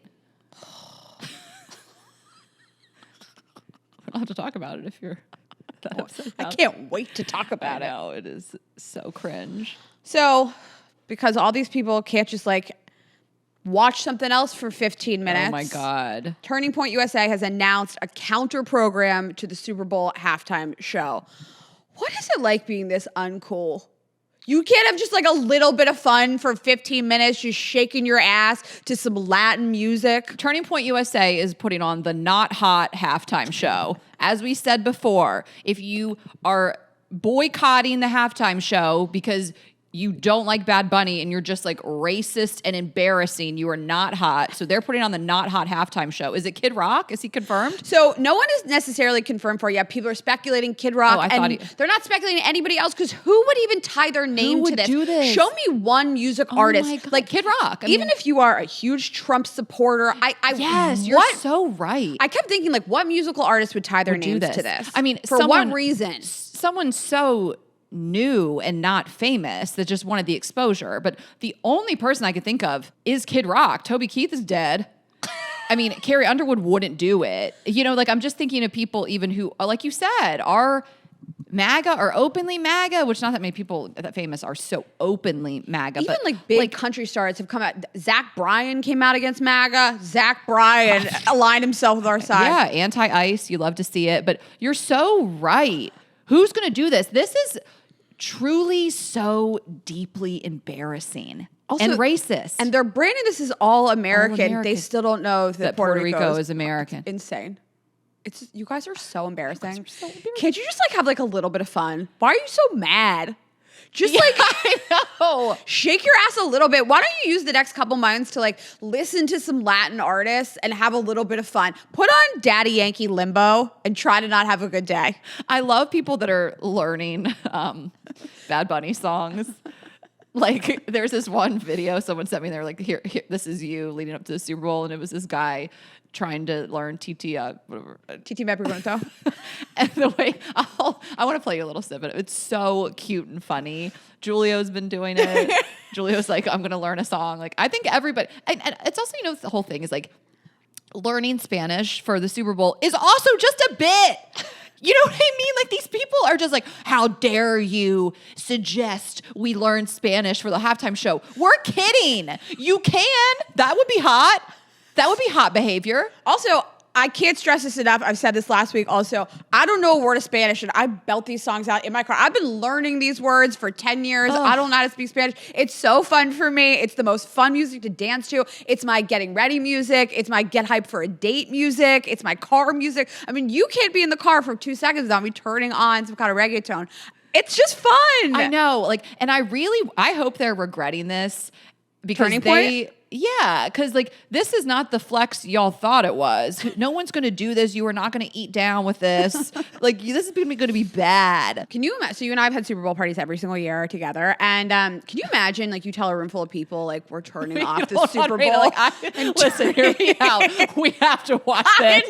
We don't have to talk about it if you're that upset I about it. can't wait to talk about I it. know, it is so cringe. So, because all these people can't just like watch something else for 15 minutes. Oh my God. Turning Point USA has announced a counter program to the Super Bowl halftime show. What is it like being this uncool? You can't have just like a little bit of fun for 15 minutes, just shaking your ass to some Latin music. Turning Point USA is putting on the Not Hot halftime show. As we said before, if you are boycotting the halftime show because you don't like Bad Bunny and you're just like racist and embarrassing, you are not hot. So they're putting on the Not Hot halftime show. Is it Kid Rock? Is he confirmed? So no one is necessarily confirmed for it yet. People are speculating Kid Rock. Oh, I thought they're not speculating anybody else because who would even tie their name to would this? do this? Show me one music artist. My God. Like Kid Rock. Even if you are a huge Trump supporter, Yes, you're so right. I kept thinking, like, what musical artist would tie their names to this? I mean, for what reason? Someone so new and not famous that just wanted the exposure. But the only person I could think of is Kid Rock. Toby Keith is dead. I mean, Carrie Underwood wouldn't do it. You know, like I'm just thinking of people even who, like you said, are MAGA or openly MAGA, which not that many people that famous are so openly MAGA. Even but like big country stars have come out. Zach Bryan came out against MAGA. Zach Bryan aligned himself with our side. Yeah, anti-ICE. You love to see it. But you're so right. Who's going to do this? This is truly so deeply embarrassing Also, and racist. And they're branding this as all American. All-American. They still don't know that Puerto Rico is American. Insane. It's you guys are so embarrassing. Can't you just like have like a little bit of fun? Why are you so mad? Just like I know. shake your ass a little bit. Why don't you use the next couple months to like listen to some Latin artists and have a little bit of fun? Put on Daddy Yankee Limbo and try to not have a good day. I love people that are learning Bad Bunny songs. Like there's this one video someone sent me. They're like, here, this is you leading up to the Super Bowl, and it was this guy trying to learn TT Me pregunto. And the way I want to play you a little snippet. It's so cute and funny. Julio's been doing it. Julio's like, I'm going to learn a song. Like I think everybody, and it's also, you know, the whole thing is like learning Spanish for the Super Bowl is also just a bit. You know what I mean? Like these people are just like, how dare you suggest we learn Spanish for the halftime show? We're kidding. You can. That would be hot. That would be hot behavior. Also, I can't stress this enough. I've said this last week also. I don't know a word of Spanish, and I belt these songs out in my car. I've been learning these words for 10 years. I don't know how to speak Spanish. It's so fun for me. It's the most fun music to dance to. It's my getting ready music. It's my get hyped for a date music. It's my car music. I mean, you can't be in the car for 2 seconds without me turning on some kind of reggaeton. It's just fun. I know. Like, and I hope they're regretting this because Turning Point? Yeah, because like this is not the flex y'all thought it was. No one's going to do this. You are not going to eat down with this. Like this is going to be bad. Can you imagine? So you and I have had Super Bowl parties every single year together, and can you imagine? Like you tell a room full of people, like we're turning off the Super Bowl. Listen, hear me out. We have to watch this.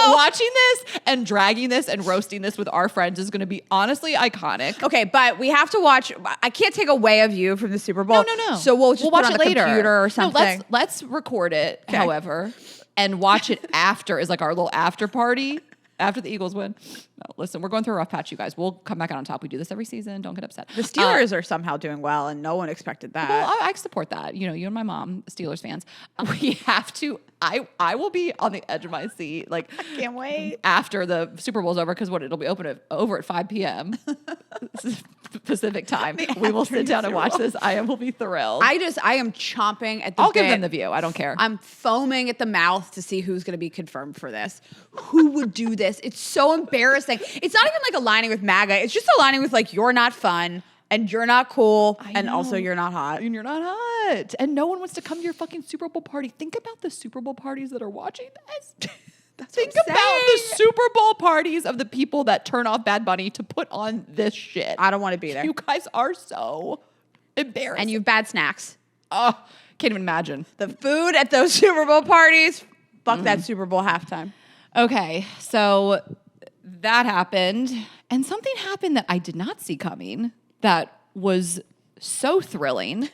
Watching this and dragging this and roasting this with our friends is going to be honestly iconic. Okay, but we have to watch. I can't take away of you from the Super Bowl. No. So we'll just put watch on it the later. computer or something. No, let's record it, however, and watch it after is like our little after party after the Eagles win. No, listen, we're going through a rough patch, you guys. We'll come back out on top. We do this every season. Don't get upset. The Steelers are somehow doing well, and no one expected that. Well, I support that. You know, you and my mom, Steelers fans. We have to. I will be on the edge of my seat. Like, I can't wait after the Super Bowl's over because it'll be over at 5 p.m. Pacific time. We will sit down and watch this. I will be thrilled. I am chomping at the I'll bit. give them the view. I don't care. I'm foaming at the mouth to see who's going to be confirmed for this. Who would do this? It's so embarrassing. It's not even like aligning with MAGA. It's just aligning with like you're not fun and you're not cool and also you're not hot. And you're not hot. And no one wants to come to your fucking Super Bowl party. Think about the Super Bowl parties that are watching this. Think about the Super Bowl parties of the people that turn off Bad Bunny to put on this shit. I don't want to be there. You guys are so embarrassing. And you have bad snacks. Oh, can't even imagine. The food at those Super Bowl parties. Fuck that Super Bowl halftime. Okay, so that happened. And something happened that I did not see coming that was so thrilling.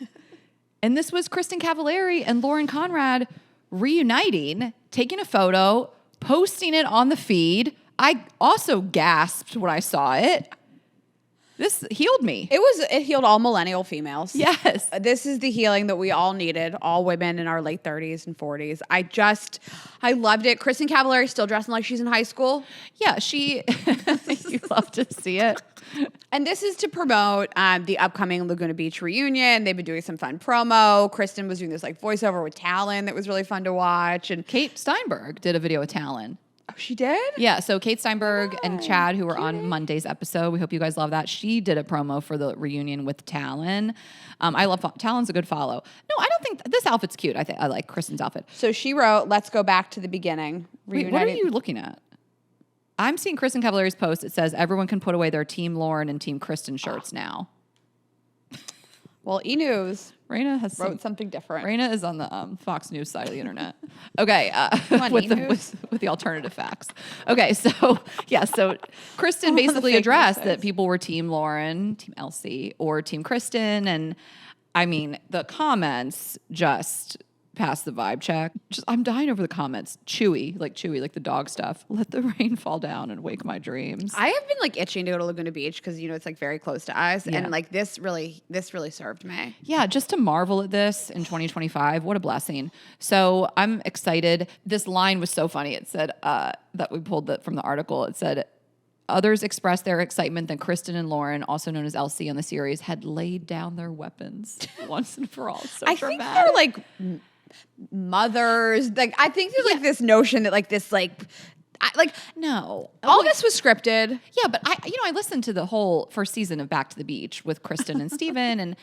And this was Kristin Cavallari and Lauren Conrad reuniting, taking a photo, posting it on the feed. I also gasped when I saw it. This healed me. It healed all millennial females. Yes. This is the healing that we all needed, all women in our late 30s and 40s. I loved it. Kristin Cavallari still dressing like she's in high school. Yeah, you love to see it. And this is to promote the upcoming Laguna Beach reunion. They've been doing some fun promo. Kristin was doing this like voiceover with Talon that was really fun to watch. And Kate Steinberg did a video with Talon. oh, she did? Yeah, so Kate Steinberg and Chad, who were on Monday's episode, we hope you guys love that. She did a promo for the reunion with Talon. I love Talon's a good follow. No, I don't think this outfit's cute. I like Kristin's outfit. So she wrote, "Let's go back to the beginning." Wait, what are you looking at? I'm seeing Kristin Cavallari's post. It says everyone can put away their Team Lauren and Team Kristin shirts now. Well, E! News Raina has wrote something different. Raina is on the Fox News side of the internet. Okay, on, E! with the alternative facts. Okay, so Kristin basically fake addressed news that sites. people were Team Lauren, Team Elsie, or Team Kristin, and I mean the comments just passed the vibe check. I'm dying over the comments. Chewy, like the dog stuff. Let the rain fall down and wake my dreams. I have been like itching to go to Laguna Beach because it's like very close to us, Yeah. and like this really served me. Yeah, just to marvel at this in 2025, what a blessing. So I'm excited. This line was so funny. It said that we pulled from the article. It said, others expressed their excitement that Kristin and Lauren, also known as Elsie on the series, had laid down their weapons once and for all. So I dramatic. think they're like mothers. Like I think there's like this notion that like this no. all this was scripted. Yeah, but I listened to the whole first season of Back to the Beach with Kristin and Steven, and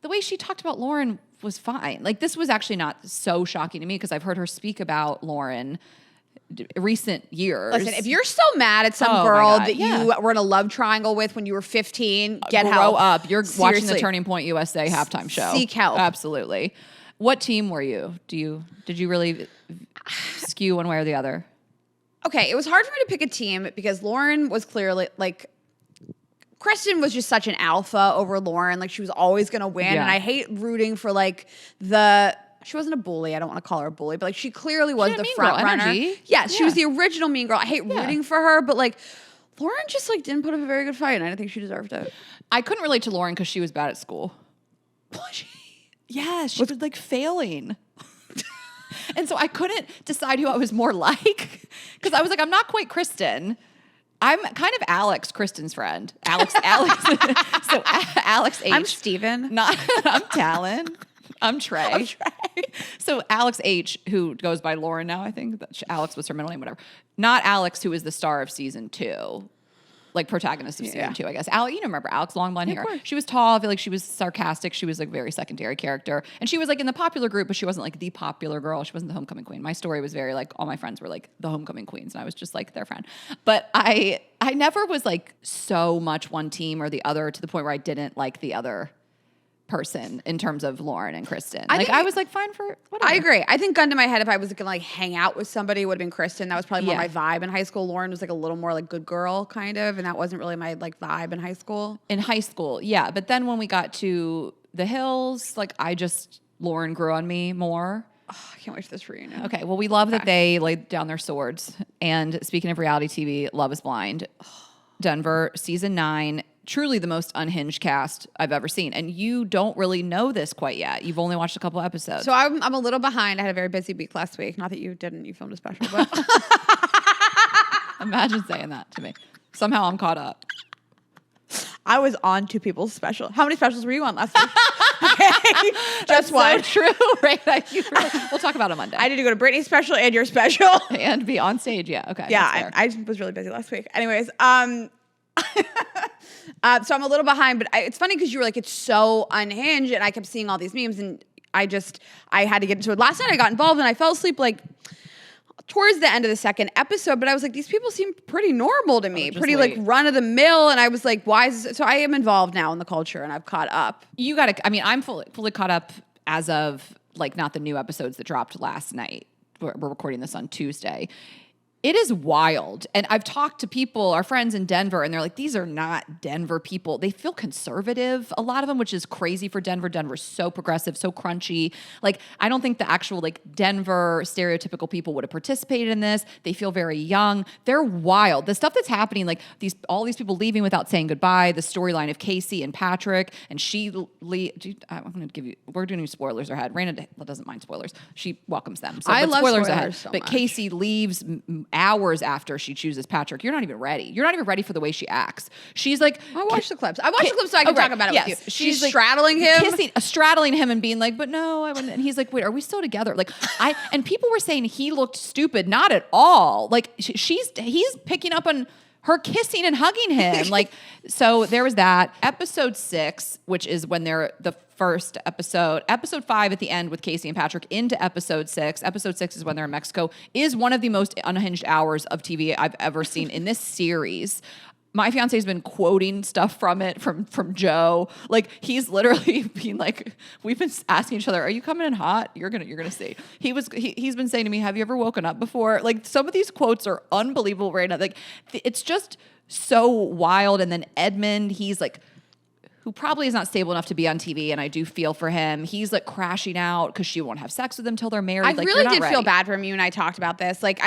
the way she talked about Lauren was fine. Like this was actually not so shocking to me because I've heard her speak about Lauren recent years. Listen, if you're so mad at some Oh, my girl God, that yeah. you were in a love triangle with when you were 15, get grow help. up. You're watching the Seriously. Turning Point USA halftime show. Seek help. Absolutely. What team were you? Did you really skew one way or the other? Okay, it was hard for me to pick a team because Lauren was clearly like Kristin was just such an alpha over Lauren. Like she was always going to win. Yeah. And I hate rooting for she wasn't a bully. I don't want to call her a bully, but like she clearly was had the Mean front Girl runner. energy. Yes, she Yeah. was the original Mean Girl. I hate rooting for her, but like Lauren just like didn't put up a very good fight, and I didn't think she deserved it. I couldn't relate to Lauren because she was bad at school. Yeah, she was like failing. And so I couldn't decide who I was more like because I was like, I'm not quite Kristin. I'm kind of Alex, Kristin's friend. Alex. So Alex H. I'm Steven. I'm Talon. I'm Trey. So Alex H., who goes by Lauren now, I think. Alex was her middle name, whatever. Not Alex, who is the star of season 2. Like protagonist of season 2, I guess. Remember Alex, long blonde hair. She was tall. I feel like she was sarcastic. She was like a very secondary character. And she was like in the popular group, but she wasn't like the popular girl. She wasn't the homecoming queen. My story was very like all my friends were like the homecoming queens, and I was just like their friend. But I never was like so much one team or the other to the point where I didn't like the other person in terms of Lauren and Kristin. I was like fine for whatever. I agree. I think gun to my head, if I was gonna like hang out with somebody, it would have been Kristin. That was probably more Yeah. my vibe in high school. Lauren was like a little more like good girl kind of, and that wasn't really my like vibe in high school. In high school, yeah. But then when we got to the hills, like Lauren grew on me more. Oh, I can't wait for this reunion. Okay, well, we love that they laid down their swords. And speaking of reality TV, Love is Blind. Denver, season 9, truly the most unhinged cast I've ever seen. And you don't really know this quite yet. You've only watched a couple episodes. So I'm a little behind. I had a very busy week last week. Not that you didn't. You filmed a special, but Imagine saying that to me. Somehow I'm caught up. I was on 2 people's special. How many specials were you on last week? Okay, just one. So true, right? We'll talk about it Monday. I did to go to Brittany's special and your special. And be on stage, yeah. Okay. Yeah, I was really busy last week. Anyways, so I'm a little behind, but it's funny because you were like, it's so unhinged, and I kept seeing all these memes, and I had to get into it. Last night I got involved, and I fell asleep like towards the end of the second episode, but I was like, these people seem pretty normal to me, pretty like run of the mill, and I was like, why is this? So I am involved now in the culture, and I've caught up. You got to, I'm fully caught up as of like not the new episodes that dropped last night. We're recording this on Tuesday. It is wild. And I've talked to people, our friends in Denver, and they're like, these are not Denver people. They feel conservative, a lot of them, which is crazy for Denver. Denver's so progressive, so crunchy. Like, I don't think the actual like Denver stereotypical people would have participated in this. They feel very young. They're wild. The stuff that's happening, like all these people leaving without saying goodbye, the storyline of Casey and Patrick, and I'm going to give you, we're doing spoilers ahead. Raina doesn't mind spoilers. She welcomes them. So, I love spoilers ahead. so but much. Casey leaves hours after she chooses Patrick. You're not even ready. You're not even ready for the way she acts. She's like, I watched the clips. I watched the clips so I can talk about it with you. She's like, straddling him. Straddling him and being like, but no, I wouldn't. And he's like, wait, are we still together? Like, and people were saying he looked stupid. Not at all. Like, he's picking up on her kissing and hugging him. Like, so there was that. Episode 6, which is when they're the first episode 5 at the end with Casey and Patrick into episode 6. Episode 6 is when they're in Mexico, is one of the most unhinged hours of TV I've ever seen in this series. My fiance's been quoting stuff from it, from Joe. Like, he's literally being like, we've been asking each other, are you coming in hot? You're gonna see. He's been saying to me, have you ever woken up before? Like, some of these quotes are unbelievable right now. Like, it's just so wild. And then Edmund, he's like, who probably is not stable enough to be on TV, and I do feel for him. He's like crashing out because she won't have sex with him till they're married. I like, really did ready. feel bad for him. You and I talked about this. Like,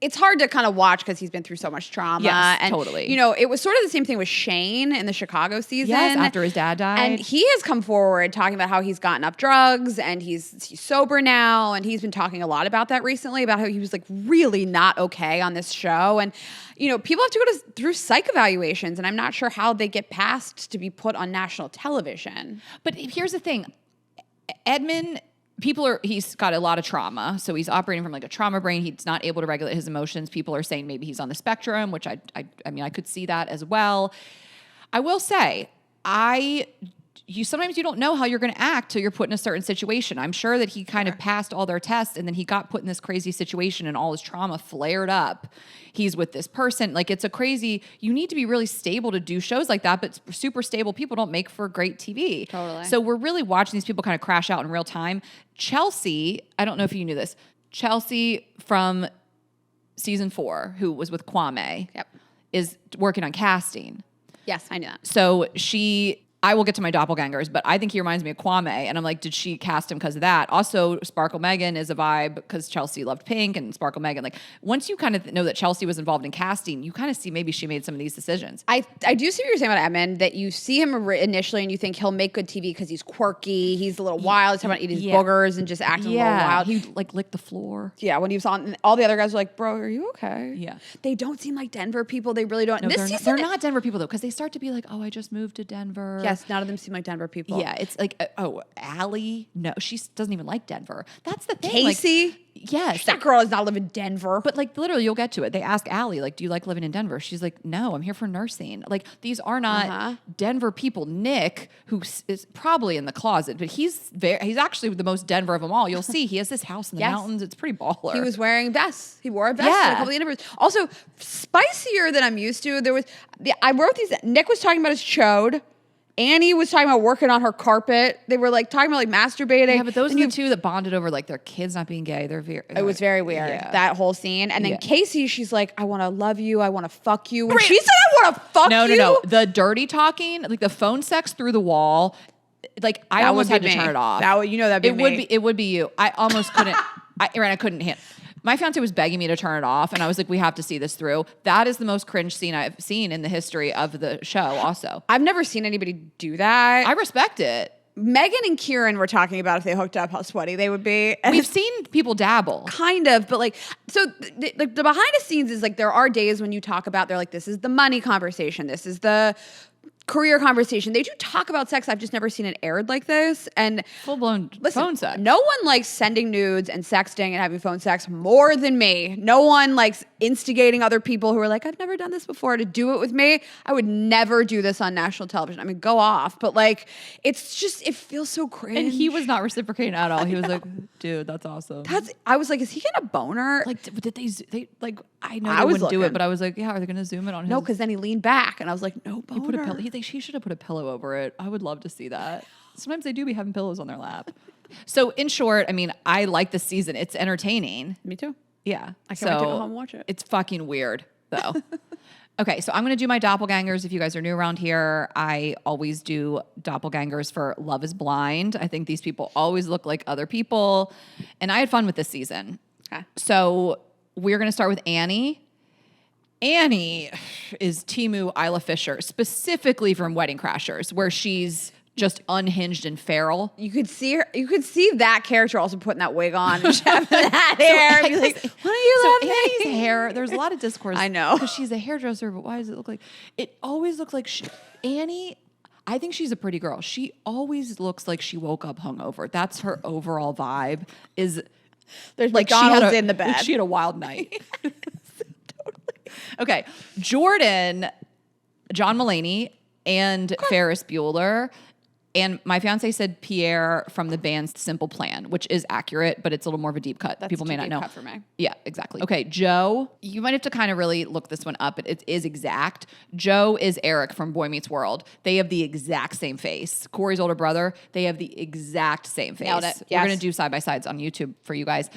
it's hard to kind of watch because he's been through so much trauma. Yes, and, totally. You know, it was sort of the same thing with Shane in the Chicago season. Yes, after his dad died. And he has come forward talking about how he's gotten up drugs and he's sober now. And he's been talking a lot about that recently, about how he was like really not okay on this show. And, you know, people have to go through psych evaluations, and I'm not sure how they get passed to be put on national television. But here's the thing. Edmund, he's got a lot of trauma. So he's operating from like a trauma brain. He's not able to regulate his emotions. People are saying maybe he's on the spectrum, which I mean, I could see that as well. I will say, sometimes you don't know how you're going to act till you're put in a certain situation. I'm sure that he kind of passed all their tests, and then he got put in this crazy situation and all his trauma flared up. He's with this person. Like, it's you need to be really stable to do shows like that, but super stable people don't make for great TV. Totally. So we're really watching these people kind of crash out in real time. Chelsea, I don't know if you knew this, Chelsea from season 4, who was with Kwame, is working on casting. Yes, I knew that. So I will get to my doppelgangers, but I think he reminds me of Kwame. And I'm like, did she cast him because of that? Also, Sparkle Megan is a vibe because Chelsea loved pink, and Sparkle Megan. Like, once you kind of know that Chelsea was involved in casting, you kind of see maybe she made some of these decisions. I do see what you're saying about Edmund, that you see him initially and you think he'll make good TV because he's quirky, he's a little wild, he's talking about eating his boogers and just acting a little wild. He like licked the floor. Yeah, when he was on, all the other guys were like, bro, are you okay? Yeah. They don't seem like Denver people. They really don't. No, This they're not Denver people, though, because they start to be like, oh, I just moved to Denver. Yes, none of them seem like Denver people. Yeah, it's like, Allie, no, she doesn't even like Denver. That's the thing. Casey? Like, yes. That girl does not live in Denver. But like, literally, you'll get to it. They ask Allie, like, do you like living in Denver? She's like, no, I'm here for nursing. Like, these are not Denver people. Nick, who is probably in the closet, but he's actually the most Denver of them all. You'll see he has this house in the mountains. It's pretty baller. He was wearing vests. He wore a vest in a couple of interviews. Also, spicier than I'm used to. I wrote these. Nick was talking about his chode. Annie was talking about working on her carpet. They were like talking about like masturbating. Yeah, but those are the two that bonded over like their kids not being gay. It was very weird, that whole scene. And then Casey, she's like, I want to love you. I want to fuck you. When she said, I want to fuck you. No. The dirty talking, like the phone sex through the wall. Like, I almost had to turn it off. It would be you. I almost couldn't. I couldn't hit. My fiance was begging me to turn it off, and I was like, we have to see this through. That is the most cringe scene I've seen in the history of the show also. I've never seen anybody do that. I respect it. Megan and Kieran were talking about if they hooked up, how sweaty they would be. And we've seen people dabble. Kind of, but like, so the behind the scenes is like, there are days when you talk about, they're like, this is the money conversation. This is the career conversation. They do talk about sex. I've just never seen it aired like this. And full-blown phone sex. No one likes sending nudes and sexting and having phone sex more than me. No one likes instigating other people who are like, I've never done this before, to do it with me. I would never do this on national television. I mean, go off. But like, it's just, it feels so cringe. And he was not reciprocating at all. He was like, dude, that's awesome. I was like, is he getting a boner? Like, did they like, I know they wouldn't do it, but I was like, yeah, are they going to zoom in on his? No, because then he leaned back and I was like, no boner. He put a pillow. He should have put a pillow over it. I would love to see that. Sometimes they do be having pillows on their lap. So in short, I mean, I like this season. It's entertaining. Me too. Yeah. I can't wait to go home and watch it. It's fucking weird, though. Okay, so I'm going to do my doppelgangers. If you guys are new around here, I always do doppelgangers for Love is Blind. I think these people always look like other people. And I had fun with this season. Okay. So we're going to start with Annie. Annie is Temu Isla Fisher, specifically from Wedding Crashers, where she's just unhinged and feral. You could see her. You could see that character also putting that wig on and having that hair. And be like, why do you love Annie's me? hair, there's a lot of discourse. I know. Because she's a hairdresser, but why does it look like... It always looks like... Annie, I think she's a pretty girl. She always looks like she woke up hungover. That's her overall vibe, is... There's like McDonald's in the bed. She had a wild night. Okay, Jordan, John Mulaney, and Ferris Bueller. And my fiance said Pierre from the band Simple Plan, which is accurate, but it's a little more of a deep cut. That's People may too not deep know. cut for me. Yeah, exactly. Okay, Joe, you might have to kind of really look this one up, but it is exact. Joe is Eric from Boy Meets World. They have the exact same face. Corey's older brother, they have the exact same face. Nailed it. We're Yes. going to do side-by-sides on YouTube for you guys.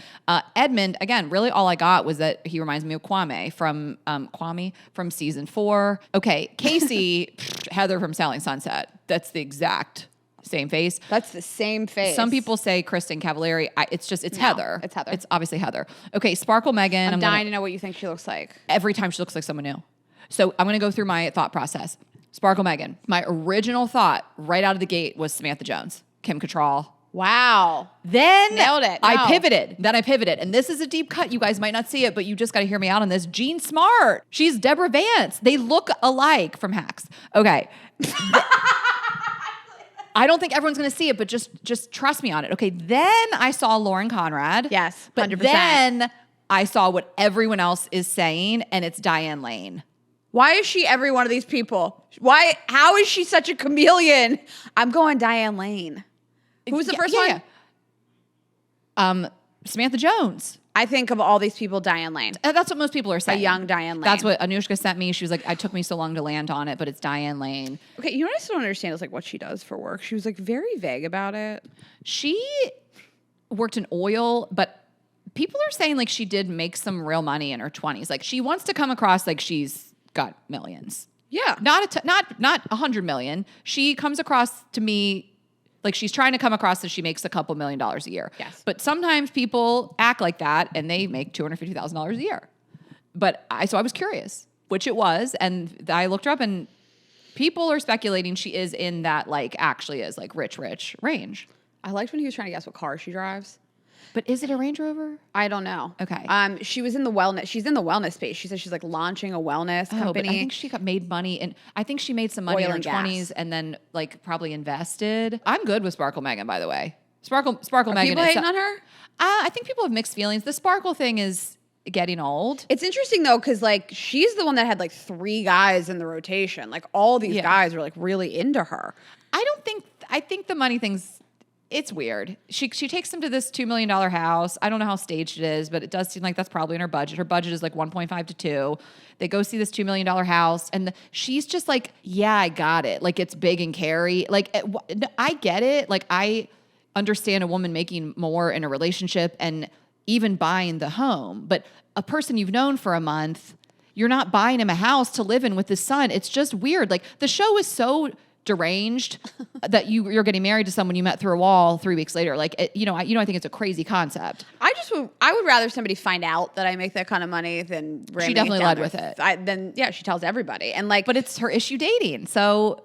Edmund, again, really all I got was that he reminds me of Kwame from season 4. Okay, Casey, Heather from Selling Sunset. That's the exact same face. That's the same face. Some people say Kristin Cavallari. It's No, Heather. it's Heather. It's obviously Heather. Okay, Sparkle Megan. I'm dying to know what you think she looks like. Every time she looks like someone new. So I'm going to go through my thought process. Sparkle Megan. My original thought right out of the gate was Samantha Jones, Kim Cattrall. Wow. Then Nailed it. I No. pivoted. And this is a deep cut. You guys might not see it, but you just got to hear me out on this. Jean Smart. She's Deborah Vance. They look alike from Hacks. Okay. I don't think everyone's going to see it, but just trust me on it. Okay. Then I saw Lauren Conrad. Yes, But 100%. then I saw what everyone else is saying, and it's Diane Lane. Why is she every one of these people? Why? How is she such a chameleon? I'm going Diane Lane. Who's the first one? Samantha Jones. I think of all these people, Diane Lane. That's what most people are saying. young Diane Lane. That's what Anushka sent me. She was like, it took me so long to land on it, but it's Diane Lane. Okay, you know what I still don't understand is like what she does for work. She was like very vague about it. She worked in oil, but people are saying like she did make some real money in her 20s. Like she wants to come across like she's got millions. Yeah. Not 100 million. She comes across to me like she's trying to come across that she makes a couple $1 million a year. Yes. But sometimes people act like that and they make $250,000 a year. But I was curious, which it was, and I looked her up, and people are speculating she is in that like actually is like rich range. I liked when he was trying to guess what car she drives. But is it a Range Rover? I don't know. Okay. She was in the wellness. She's in the wellness space. She said she's like launching a wellness Oh, company. but I think she made money, and I think she made some money Oil in her and gas. 20s, and then like probably invested. I'm good with Sparkle Megan, by the way. Sparkle Megan. people hating on her? I think people have mixed feelings. The Sparkle thing is getting old. It's interesting though, because like she's the one that had like 3 guys in the rotation. Like all these Yeah. guys were like really into her. I think the money thing's, it's weird. She takes them to this $2 million house. I don't know how staged it is, but it does seem like that's probably in her budget. Her budget is like 1.5 to 2. They go see this $2 million house, and she's just like, yeah, I got it. Like it's big and carry. Like I get it. Like I understand a woman making more in a relationship and even buying the home, but a person you've known for a month, you're not buying him a house to live in with his son. It's just weird. Like the show is so deranged that you're getting married to someone you met through a wall 3 weeks later. Like, I think it's a crazy concept. I would rather somebody find out that I make that kind of money than She definitely led with it. Then she tells everybody. And like, But it's her issue dating. So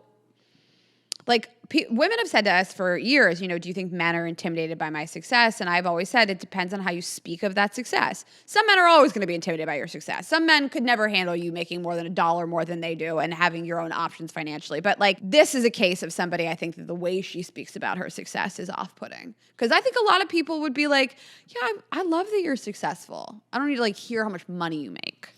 like women have said to us for years, do you think men are intimidated by my success? And I've always said it depends on how you speak of that success. Some men are always going to be intimidated by your success. Some men could never handle you making more than $1 more than they do and having your own options financially. But like this is a case of somebody, I think that the way she speaks about her success is off-putting. Because I think a lot of people would be like, yeah, I love that you're successful. I don't need to like hear how much money you make.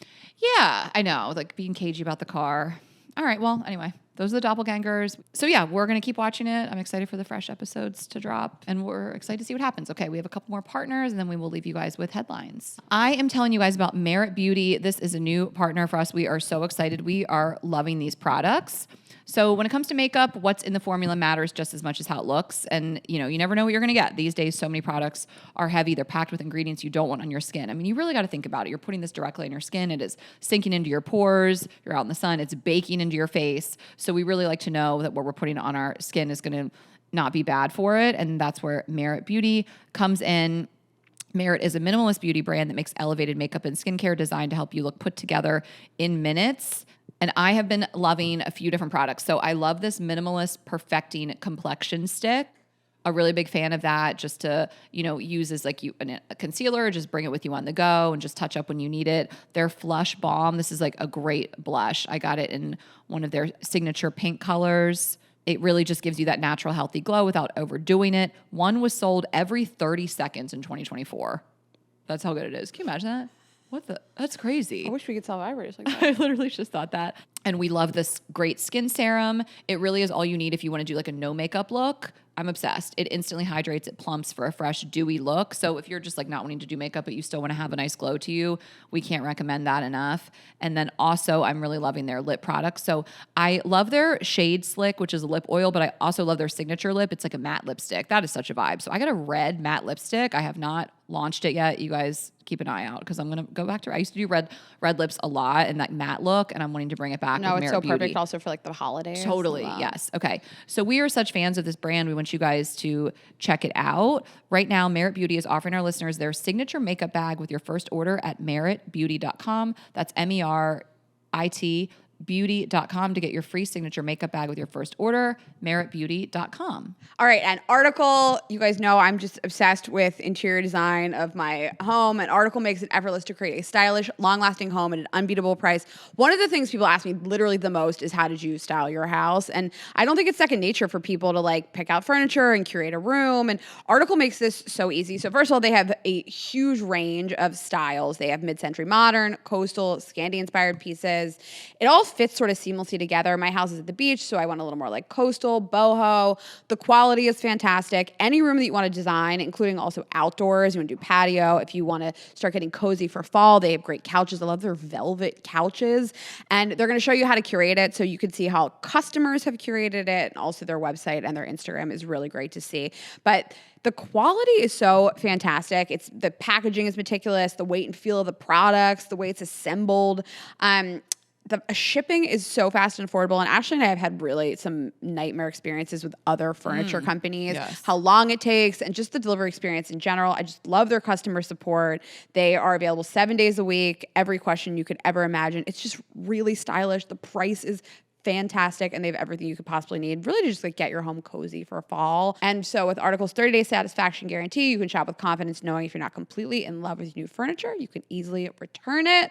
yeah, I know. Like being cagey about the car. All right. Well, anyway. those are the doppelgangers. So yeah, we're going to keep watching it. I'm excited for the fresh episodes to drop, and we're excited to see what happens. Okay, we have a couple more partners, and then we will leave you guys with headlines. I am telling you guys about Merit Beauty. This is a new partner for us. We are so excited. We are loving these products. So when it comes to makeup, what's in the formula matters just as much as how it looks. And you never know what you're going to get. These days, so many products are heavy. They're packed with ingredients you don't want on your skin. I mean, you really got to think about it. You're putting this directly on your skin. It is sinking into your pores. You're out in the sun. It's baking into your face. So we really like to know that what we're putting on our skin is going to not be bad for it. And that's where Merit Beauty comes in. Merit is a minimalist beauty brand that makes elevated makeup and skincare designed to help you look put together in minutes. And I have been loving a few different products. So I love this minimalist perfecting complexion stick. A really big fan of that, just to, use as like a concealer, just bring it with you on the go and just touch up when you need it. Their Flush Balm, this is like a great blush. I got it in one of their signature pink colors. It really just gives you that natural, healthy glow without overdoing it. One was sold every 30 seconds in 2024. That's how good it is. Can you imagine that? That's crazy. I wish we could sell vibrators like I that. literally just thought that. And we love this great skin serum. It really is all you need if you want to do like a no makeup look. I'm obsessed. It instantly hydrates, it plumps for a fresh, dewy look. So if you're just like not wanting to do makeup, but you still want to have a nice glow to you, we can't recommend that enough. And then also, I'm really loving their lip products. So I love their Shade Slick, which is a lip oil, but I also love their signature lip. It's like a matte lipstick. That is such a vibe. So I got a red matte lipstick. I have not launched it yet. You guys keep an eye out because I'm going to go back to, I used to do red lips a lot and that matte look, and I'm wanting to bring it back. No, with it's Merit so Beauty. perfect also for like the holidays. Totally. Wow. Yes. Okay. So we are such fans of this brand. We want you guys to check it out. Right now, Merit Beauty is offering our listeners their signature makeup bag with your first order at meritbeauty.com. That's MERIT beauty.com to get your free signature makeup bag with your first order, meritbeauty.com. All right, an Article. You guys know I'm just obsessed with interior design of my home. An Article makes it effortless to create a stylish, long-lasting home at an unbeatable price. One of the things people ask me literally the most is, how did you style your house? And I don't think it's second nature for people to like pick out furniture and curate a room. And Article makes this so easy. So first of all, they have a huge range of styles. They have mid-century modern, coastal, Scandi-inspired pieces. It all fits sort of seamlessly together. My house is at the beach, so I want a little more like coastal, boho. The quality is fantastic. Any room that you want to design, including also outdoors, you want to do patio, if you want to start getting cozy for fall, they have great couches. I love their velvet couches. And they're going to show you how to curate it so you can see how customers have curated it. And also their website and their Instagram is really great to see. But the quality is so fantastic. The packaging is meticulous, the weight and feel of the products, the way it's assembled. The shipping is so fast and affordable. And Ashley and I have had really some nightmare experiences with other furniture companies, how long it takes, and just the delivery experience in general. I just love their customer support. They are available 7 days a week, every question you could ever imagine. It's just really stylish. The price is fantastic, and they have everything you could possibly need, really to just like get your home cozy for fall. And so with Article's 30-day satisfaction guarantee, you can shop with confidence knowing if you're not completely in love with new furniture, you can easily return it.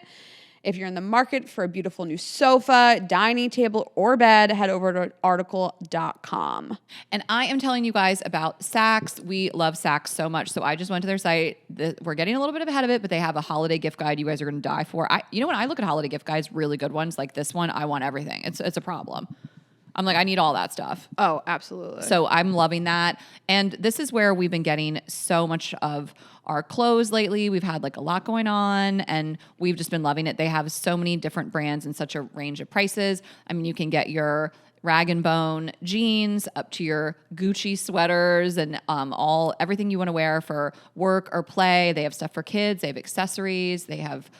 If you're in the market for a beautiful new sofa, dining table, or bed, head over to article.com. And I am telling you guys about Saks. We love Saks so much. So I just went to their site. We're getting a little bit ahead of it, but they have a holiday gift guide you guys are going to die for. When I look at holiday gift guides, really good ones like this one, I want everything. It's a problem. I'm like, I need all that stuff. Oh, absolutely. So I'm loving that. And this is where we've been getting so much of our clothes lately. We've had like a lot going on and we've just been loving it. They have so many different brands and such a range of prices. I mean, you can get your rag and bone jeans up to your Gucci sweaters and everything you want to wear for work or play. They have stuff for kids. They have accessories. They have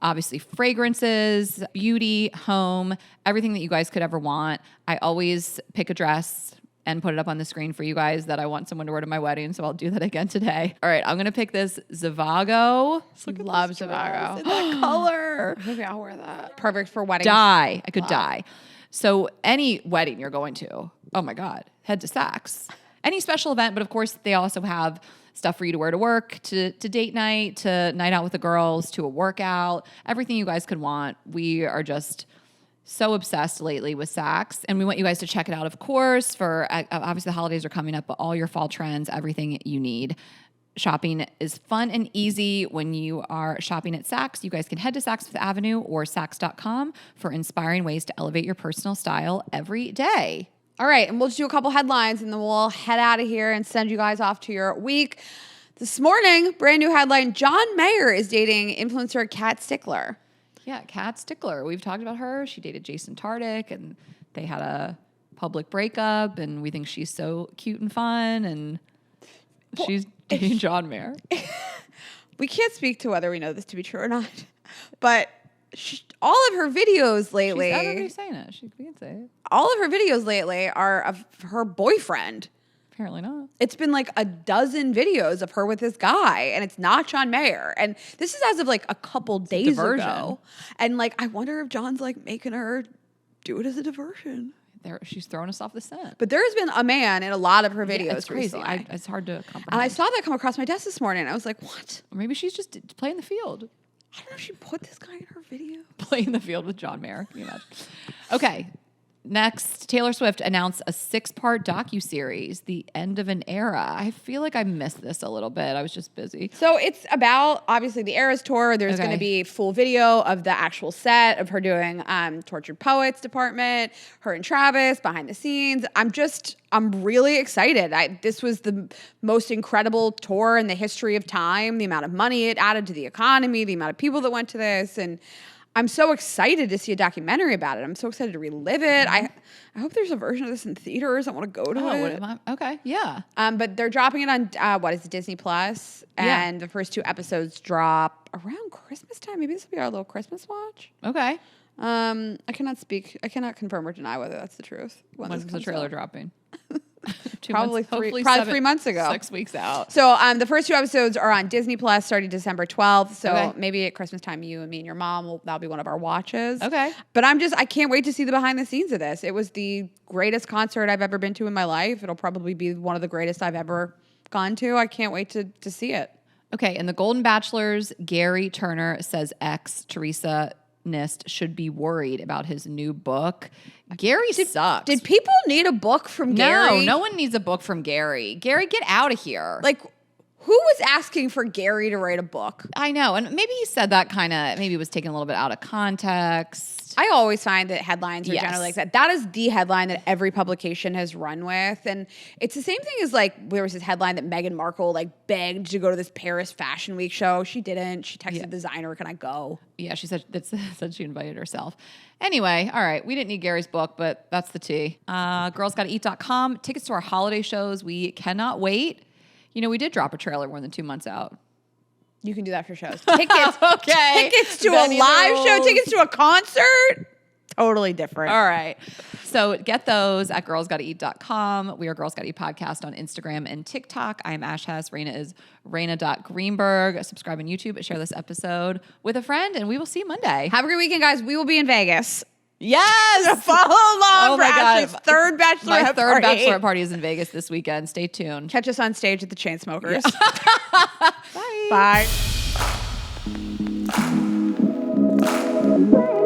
obviously fragrances, beauty, home, everything that you guys could ever want. I always pick a dress and put it up on the screen for you guys that I want someone to wear to my wedding, so I'll do that again today. All right, I'm going to pick this Zhivago. Love Zhivago. In that color. Maybe I'll wear that. Perfect for weddings. I could die. So any wedding you're going to, oh my God, head to Saks. Any special event, but of course they also have stuff for you to wear to work, to date night, to night out with the girls, to a workout, everything you guys could want. We are just so obsessed lately with Saks, and we want you guys to check it out, of course, for obviously the holidays are coming up, but all your fall trends, everything you need. Shopping is fun and easy when you are shopping at Saks. You guys can head to Saks Fifth Avenue or Saks.com for inspiring ways to elevate your personal style every day. All right, and we'll just do a couple headlines and then we'll head out of here and send you guys off to your week. This morning, brand new headline, John Mayer is dating influencer Kat Stickler. Yeah, Kat Stickler. We've talked about her. She dated Jason Tartick, and they had a public breakup, and we think she's so cute and fun, and she's dating John Mayer. We can't speak to whether we know this to be true or not, but all of her videos lately... Everybody's saying it. We can say it. All of her videos lately are of her boyfriend. Apparently not. It's been like a dozen videos of her with this guy, and it's not John Mayer. And this is as of like a couple days ago. And like, I wonder if John's like making her do it as a diversion. She's throwing us off the scent. But there's been a man in a lot of her videos. It's crazy. Recently. It's hard to comprehend. And I saw that come across my desk this morning. I was like, what? Or maybe she's just playing the field. I don't know if she put this guy in her video. Playing the field with John Mayer. Can you imagine? Okay. Next, Taylor Swift announced a 6-part docuseries, The End of an Era. I feel like I missed this a little bit. I was just busy. So it's about, obviously, the Eras tour. There's going to be full video of the actual set of her doing Tortured Poets department, her and Travis, behind the scenes. I'm really excited. This was the most incredible tour in the history of time, the amount of money it added to the economy, the amount of people that went to this, and I'm so excited to see a documentary about it. I'm so excited to relive it. I hope there's a version of this in theaters. I want to go to it. Okay, yeah. But they're dropping it on, what is it, Disney Plus? And the first 2 episodes drop around Christmas time. Maybe this will be our little Christmas watch. Okay. I cannot confirm or deny whether that's the truth. When's the trailer dropping? Probably 3 months ago. 6 weeks out. So the first 2 episodes are on Disney Plus starting December 12th. So maybe at Christmas time, you and me and your mom, that'll be one of our watches. Okay. But I can't wait to see the behind the scenes of this. It was the greatest concert I've ever been to in my life. It'll probably be one of the greatest I've ever gone to. I can't wait to see it. Okay. In The Golden Bachelors, Gary Turner says Teresa Nist should be worried about his new book. Gary sucks. Did people need a book from Gary? No one needs a book from Gary. Gary, get out of here. Like, who was asking for Gary to write a book? I know. And maybe he said that maybe it was taken a little bit out of context. I always find that headlines are generally like that. That is the headline that every publication has run with. And it's the same thing as like, there was this headline that Meghan Markle like begged to go to this Paris Fashion Week show. She didn't. She texted the designer, can I go? Yeah, she said she invited herself. Anyway, all right. We didn't need Gary's book, but that's the tea. Girlsgottaeat.com. Tickets to our holiday shows. We cannot wait. You know, we did drop a trailer more than 2 months out. You can do that for shows. Tickets. Okay. Tickets to a live show, tickets to a concert. Totally different. All right. So get those at girlsgottaeat.com. We are Girls Gotta Eat Podcast on Instagram and TikTok. I am Ash Hess. Raina is Raina.Greenberg. Subscribe on YouTube. Share this episode with a friend, and we will see you Monday. Have a great weekend, guys. We will be in Vegas. Yes! Follow along for Ashley's third bachelorette My third party. bachelorette party is in Vegas this weekend. Stay tuned. Catch us on stage at the Chainsmokers. Bye. Bye.